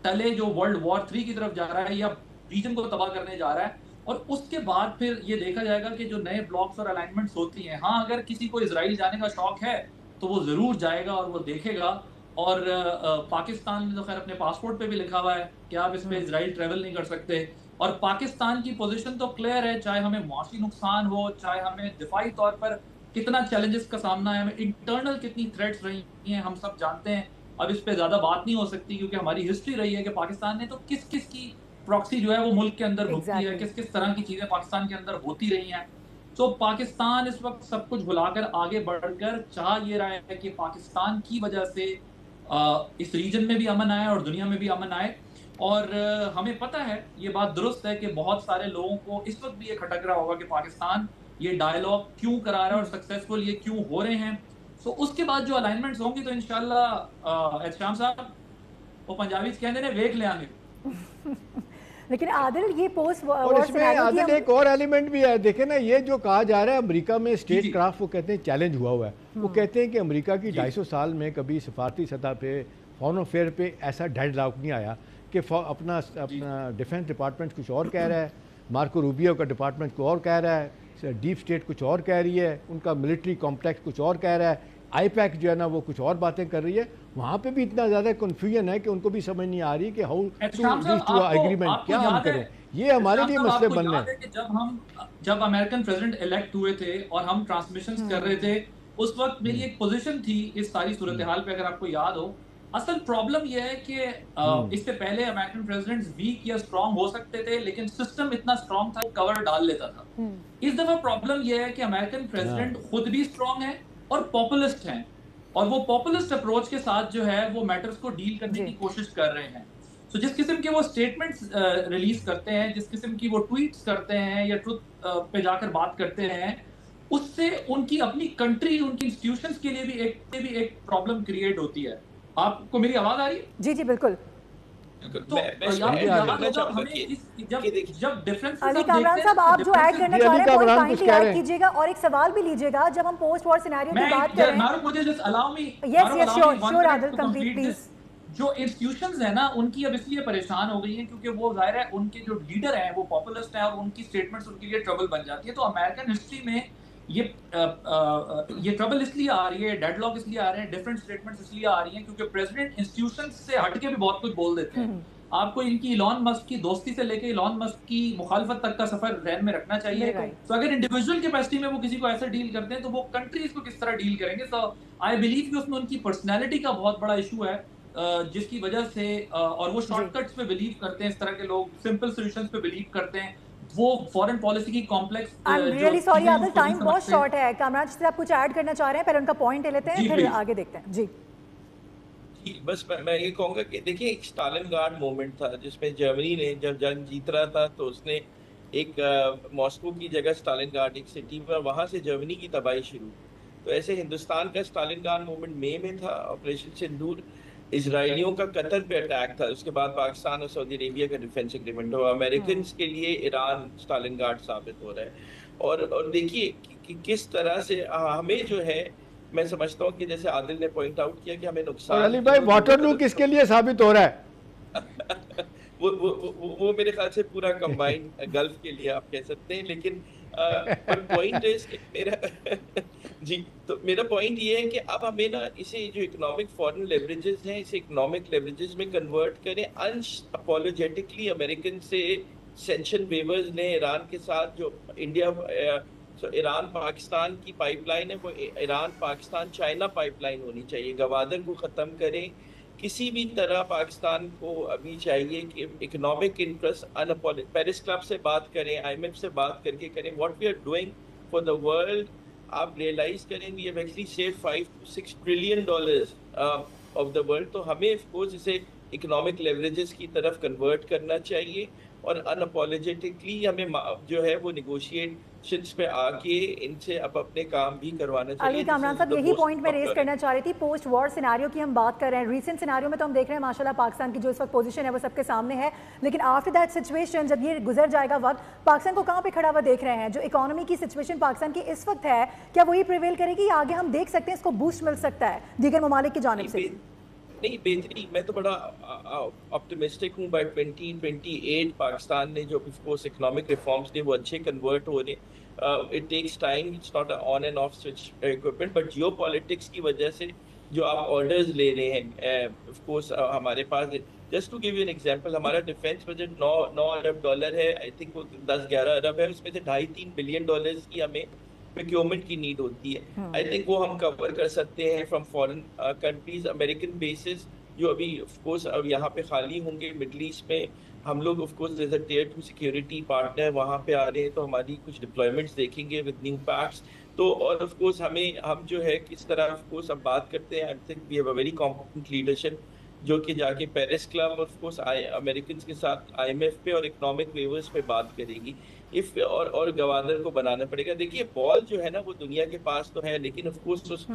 टले जो वर्ल्ड वॉर 3 की तरफ जा रहा है या रीजन को तबाह करने जा रहा है, और उसके बाद फिर ये देखा जाएगा कि जो नए ब्लॉक्स और अलाइनमेंट्स होती हैं, हाँ अगर किसी को इजराइल जाने का शौक है तो वो जरूर जाएगा और वो देखेगा। और पाकिस्तान ने तो खैर अपने पासपोर्ट पे भी लिखा हुआ है कि आप इस पे इजराइल ट्रेवल नहीं कर सकते, और पाकिस्तान की पोजीशन तो क्लियर है, चाहे हमें मुआशी नुकसान हो, चाहे हमें दिफाई तौर पर कितना चैलेंजेस का सामना है, हमें इंटरनल कितनी थ्रेट्स रही हैं, हम सब जानते हैं। अब इस पे ज्यादा बात नहीं हो सकती क्योंकि हमारी हिस्ट्री रही है कि पाकिस्तान ने तो किस किस की प्रॉक्सी जो है वो मुल्क के अंदर भुगती है, किस किस तरह की चीजें पाकिस्तान के अंदर होती रही हैं। तो पाकिस्तान इस वक्त सब कुछ भुलाकर आगे बढ़कर चाह ये रहा है कि पाकिस्तान की वजह से इस रीजन में भी अमन आए और दुनिया में भी अमन आए। और हमें पता है, ये बात दुरुस्त है कि बहुत सारे लोगों को इस वक्त भी ये खटक रहा होगा कि पाकिस्तान ये डायलॉग क्यों करा रहा है और सक्सेसफुल ये क्यों हो रहे हैं। सो उसके बाद जो अलाइनमेंट्स होंगी तो इंशाल्लाह एहतशाम साहब वो पंजाबी कहते हैं वेख ले आएंगे। लेकिन आदिल ये पोस्ट और इसमें आदिल एक और एलिमेंट भी है, देखे ना, ये जो कहा जा रहा है अमेरिका में स्टेट क्राफ्ट, वो कहते हैं चैलेंज हुआ है। वो कहते हैं कि अमेरिका की 250 साल में कभी सफारती सतह पे फॉरेन अफेयर पे ऐसा डेडलॉक नहीं आया कि अपना डिफेंस डिपार्टमेंट कुछ और कह रहा है, मार्को रूबियो का डिपार्टमेंट कुछ और कह रहा है, डीप स्टेट कुछ और कह रही है, उनका मिलिट्री कॉम्प्लेक्स कुछ और कह रहा है, आईपैक जो है ना वो कुछ और बातें कर रही है। वहाँ पे भी इतना ज़्यादा कन्फ्यूजन है कि उनको भी समझ नहीं आ रही कि how to reach to agreement, क्या हम करें। ये हमारे लिए मसले बन रहे हैं। जब अमेरिकन प्रेसिडेंट इलेक्ट हुए थे और हम ट्रांसमिशन कर रहे थे, उस वक्त मेरी एक पोजीशन थी इस सारी सूरत हाल पे, अगर आपको याद हो। असल प्रॉब्लम यह है कि इससे पहले अमेरिकन प्रेसिडेंट्स वीक या स्ट्रांग हो सकते थे, लेकिन सिस्टम इतना स्ट्रांग था कवर डाल लेता था। इस दफा प्रॉब्लम यह है कि अमेरिकन प्रेसिडेंट खुद भी स्ट्रांग है और पॉपुलिस्ट हैं, और वो पॉपुलिस्ट अप्रोच के साथ जो है वो मैटर्स को डील करने की कोशिश कर रहे हैं। तो जिस किस्म के वो स्टेटमेंट्स रिलीज करते हैं, जिस किस्म की वो ट्वीट्स करते हैं या ट्रुथ पे जाकर बात करते हैं, उससे उनकी अपनी कंट्री, उनकी इंस्टीट्यूशंस के लिए भी एक प्रॉब्लम क्रिएट होती है। आपको मेरी आवाज आ रही है? जी जी बिल्कुल। तो जब डिफरेंस अली कामरान साहब, आप जो ऐड करना चाह रहे हैं वो काइंडली ऐड कीजिएगा, और एक सवाल भी लीजिएगा। जब हम पोस्ट वॉर सिनेरियो की बात कर रहे हैं, मुझे just allow me, yes sure Adil, complete please. जो इंस्टीट्यूशंस है ना, उनकी अब इसलिए परेशान हो गई हैं क्योंकि वो जाहिर है उनके जो लीडर हैं वो पॉपुलिस्ट हैं और उनकी स्टेटमेंट्स उनके लिए ट्रबल बन जाती है। तो अमेरिकन हिस्ट्री में ये ट्रबल इसलिए आ रही है, डेडलॉक इसलिए आ रहे हैं, डिफरेंट स्टेटमेंट्स इसलिए आ रही हैं क्योंकि प्रेसिडेंट इंस्टीट्यूशंस से हटके भी बहुत कुछ बोल देते हैं। आपको इनकी इलॉन मस्क की दोस्ती से लेके इलॉन मस्क की मुखालफत तक का सफर ध्यान में रखना चाहिए। तो अगर इंडिविजुअल कैपेसिटी में वो किसी को ऐसा डील करते हैं तो वो कंट्रीज को किस तरह डील करेंगे। तो आई बिलीव कि उसमें उनकी पर्सनैलिटी का बहुत बड़ा इशू है, जिसकी वजह से और वो शॉर्टकट्स पे बिलीव करते हैं, इस तरह के लोग सिंपल सॉल्यूशंस पे बिलीव करते हैं, वो फॉरेन पॉलिसी की complex. I am really sorry Adil, time बहुत शॉर्ट है। कामरान जी आप कुछ ऐड करना चाह रहे हैं, पहले उनका पॉइंट ले लेते हैं, फिर आगे देखते हैं। जी बस मैं ये कहूँगा कि देखिए, एक स्टालिनग्राड मोमेंट था जिसमें जर्मनी ने जब जंग जीत रहा था तो उसने एक मॉस्को की जगह स्टालिनग्राड एक सिटी पर, वहाँ से जर्मनी की तबाही शुरू। तो ऐसे हिंदुस्तान का स्टालिनग्राड मोमेंट मई में था, ऑपरेशन सिंदूर इजराइलियों का कतर पे अटैक था, उसके बाद पाकिस्तान और सऊदी अरेबिया का डिफेंस एग्रीमेंट। तो अमेरिकन के लिए ईरान स्टालिनग्राड साबित हो रहा है। और देखिए कि किस तरह से हमें जो है, मैं समझता हूँ कि जैसे आदिल ने पॉइंट आउट किया कि हमें नुकसान। अली भाई, वाटरलू किसके लिए साबित हो रहा है? वो मेरे ख्याल से पूरा कंबाइंड गल्फ के लिए आप कह सकते हैं, लेकिन पॉइंट इज मेरा जी, तो मेरा पॉइंट ये है कि अब हमें ना इसे जो इकोनॉमिक फॉरेन लेवरेजेस हैं, इसे इकोनॉमिक लेवरेजेस में कन्वर्ट करें। अनअपोलोजेटिकली अमेरिकन से सैंक्शन वेवर्स ने ईरान के साथ, जो इंडिया ईरान पाकिस्तान की पाइपलाइन है वो ईरान पाकिस्तान चाइना पाइपलाइन होनी चाहिए। गवादर को ख़त्म करें। किसी भी तरह पाकिस्तान को अभी चाहिए कि इकोनॉमिक इंटरेस्ट पेरिस क्लब से बात करें, IMF से बात करके करें, what we are doing for the world. आप रियलाइज करें we have actually save $5 to $6 trillion of the world. तो हमें ऑफ कोर्स इसे इकोनॉमिक लेवरेजेस की तरफ कन्वर्ट करना चाहिए और अनअपोलोजेटिकली हमें जो है वो नेगोशिएशंस पे आके इनसे अब अपने काम भी करवाना चाहिए। अली कामरान साहब, यही पॉइंट मैं रेज करना चाह रही थी। पोस्ट वॉर सिनेरियो की हम बात कर रहे हैं, रीसेंट सिनेरियो में तो हम देख रहे हैं माशाल्लाह पाकिस्तान की जो इस वक्त पोजीशन है वो सबके सामने है, लेकिन आफ्टर दैट सिचुएशन जब ये गुजर जाएगा वक्त, पाकिस्तान को कहाँ पे खड़ा हुआ देख रहे हैं? जो इकोनॉमी की सिचुएशन पाकिस्तान की इस वक्त है, क्या वही प्रिवेल करेगी या आगे हम देख सकते हैं इसको बूस्ट मिल सकता है दीगर ममालिक की जानिब से? नहीं, बेहतरी, मैं तो बड़ा ऑप्टिमिस्टिक हूँ। बाय 2028 पाकिस्तान ने जो ऑफ कोर्स इकोनॉमिक रिफॉर्म्स थे वो अच्छे कन्वर्ट हो रहे। It takes time, it's not on and off switch equipment, but geopolitics की वजह से जो आप ऑर्डर्स ले रहे हैं, ऑफ कोर्स हमारे पास, just to give you an example, हमारा डिफेंस बजट $9 अरब है, आई थिंक वो 10-11 अरब है, उसमें से $2.5-3 बिलियन की हमें प्रोक्योरमेंट की नीड होती है। आई थिंक वो हम कवर कर सकते हैं from foreign countries. American basis जो अभी ऑफ कोर्स अब यहाँ पे खाली होंगे मिडल ईस्ट में, हम लोग of course as a tier 2 security partner वहाँ पे आ रहे हैं, तो हमारी कुछ डिप्लॉयमेंट्स देखेंगे विद न्यू पैक्स। तो और ऑफ कोर्स हम जो है किस तरह ऑफ कोर्स अब बात करते हैं, I think we have a very competent leadership जो कि जाके Paris club of course American के साथ IMF पे और इकोनॉमिक वेवर्स पे बात करेगी। इफ और गवर्नर को बनाना पड़ेगा। देखिए बॉल जो है ना वो दुनिया के पास तो है, लेकिन ऑफ कोर्स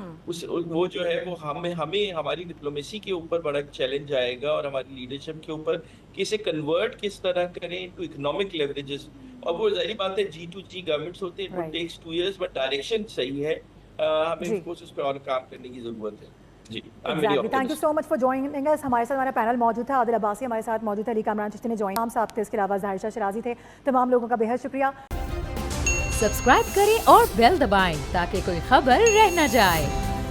वो जो है वो हमें हमारी डिप्लोमेसी के ऊपर बड़ा चैलेंज आएगा और हमारी लीडरशिप के ऊपर कि इसे कन्वर्ट किस तरह करें इनटू इकोनॉमिक लेवरेजेस। और वो जाहिर बात है G2G गवर्नमेंट्स होते हैं, it takes 2 years, but direction सही है। हमें ऑफ कोर्स उस पर और काम करने की जरूरत है। जी, thank you so much for joining us. हमारे साथ हमारा पैनल मौजूद था, आदिल अब्बासी हमारे साथ मौजूद है, अली कामरान चिश्ती ने ज्वाइन साहब थे, इसके अलावा ज़ाहिर शाह शिराजी थे। तमाम लोगों का बेहद शुक्रिया। सब्सक्राइब करें और बेल दबाएं ताकि कोई खबर रह न जाए।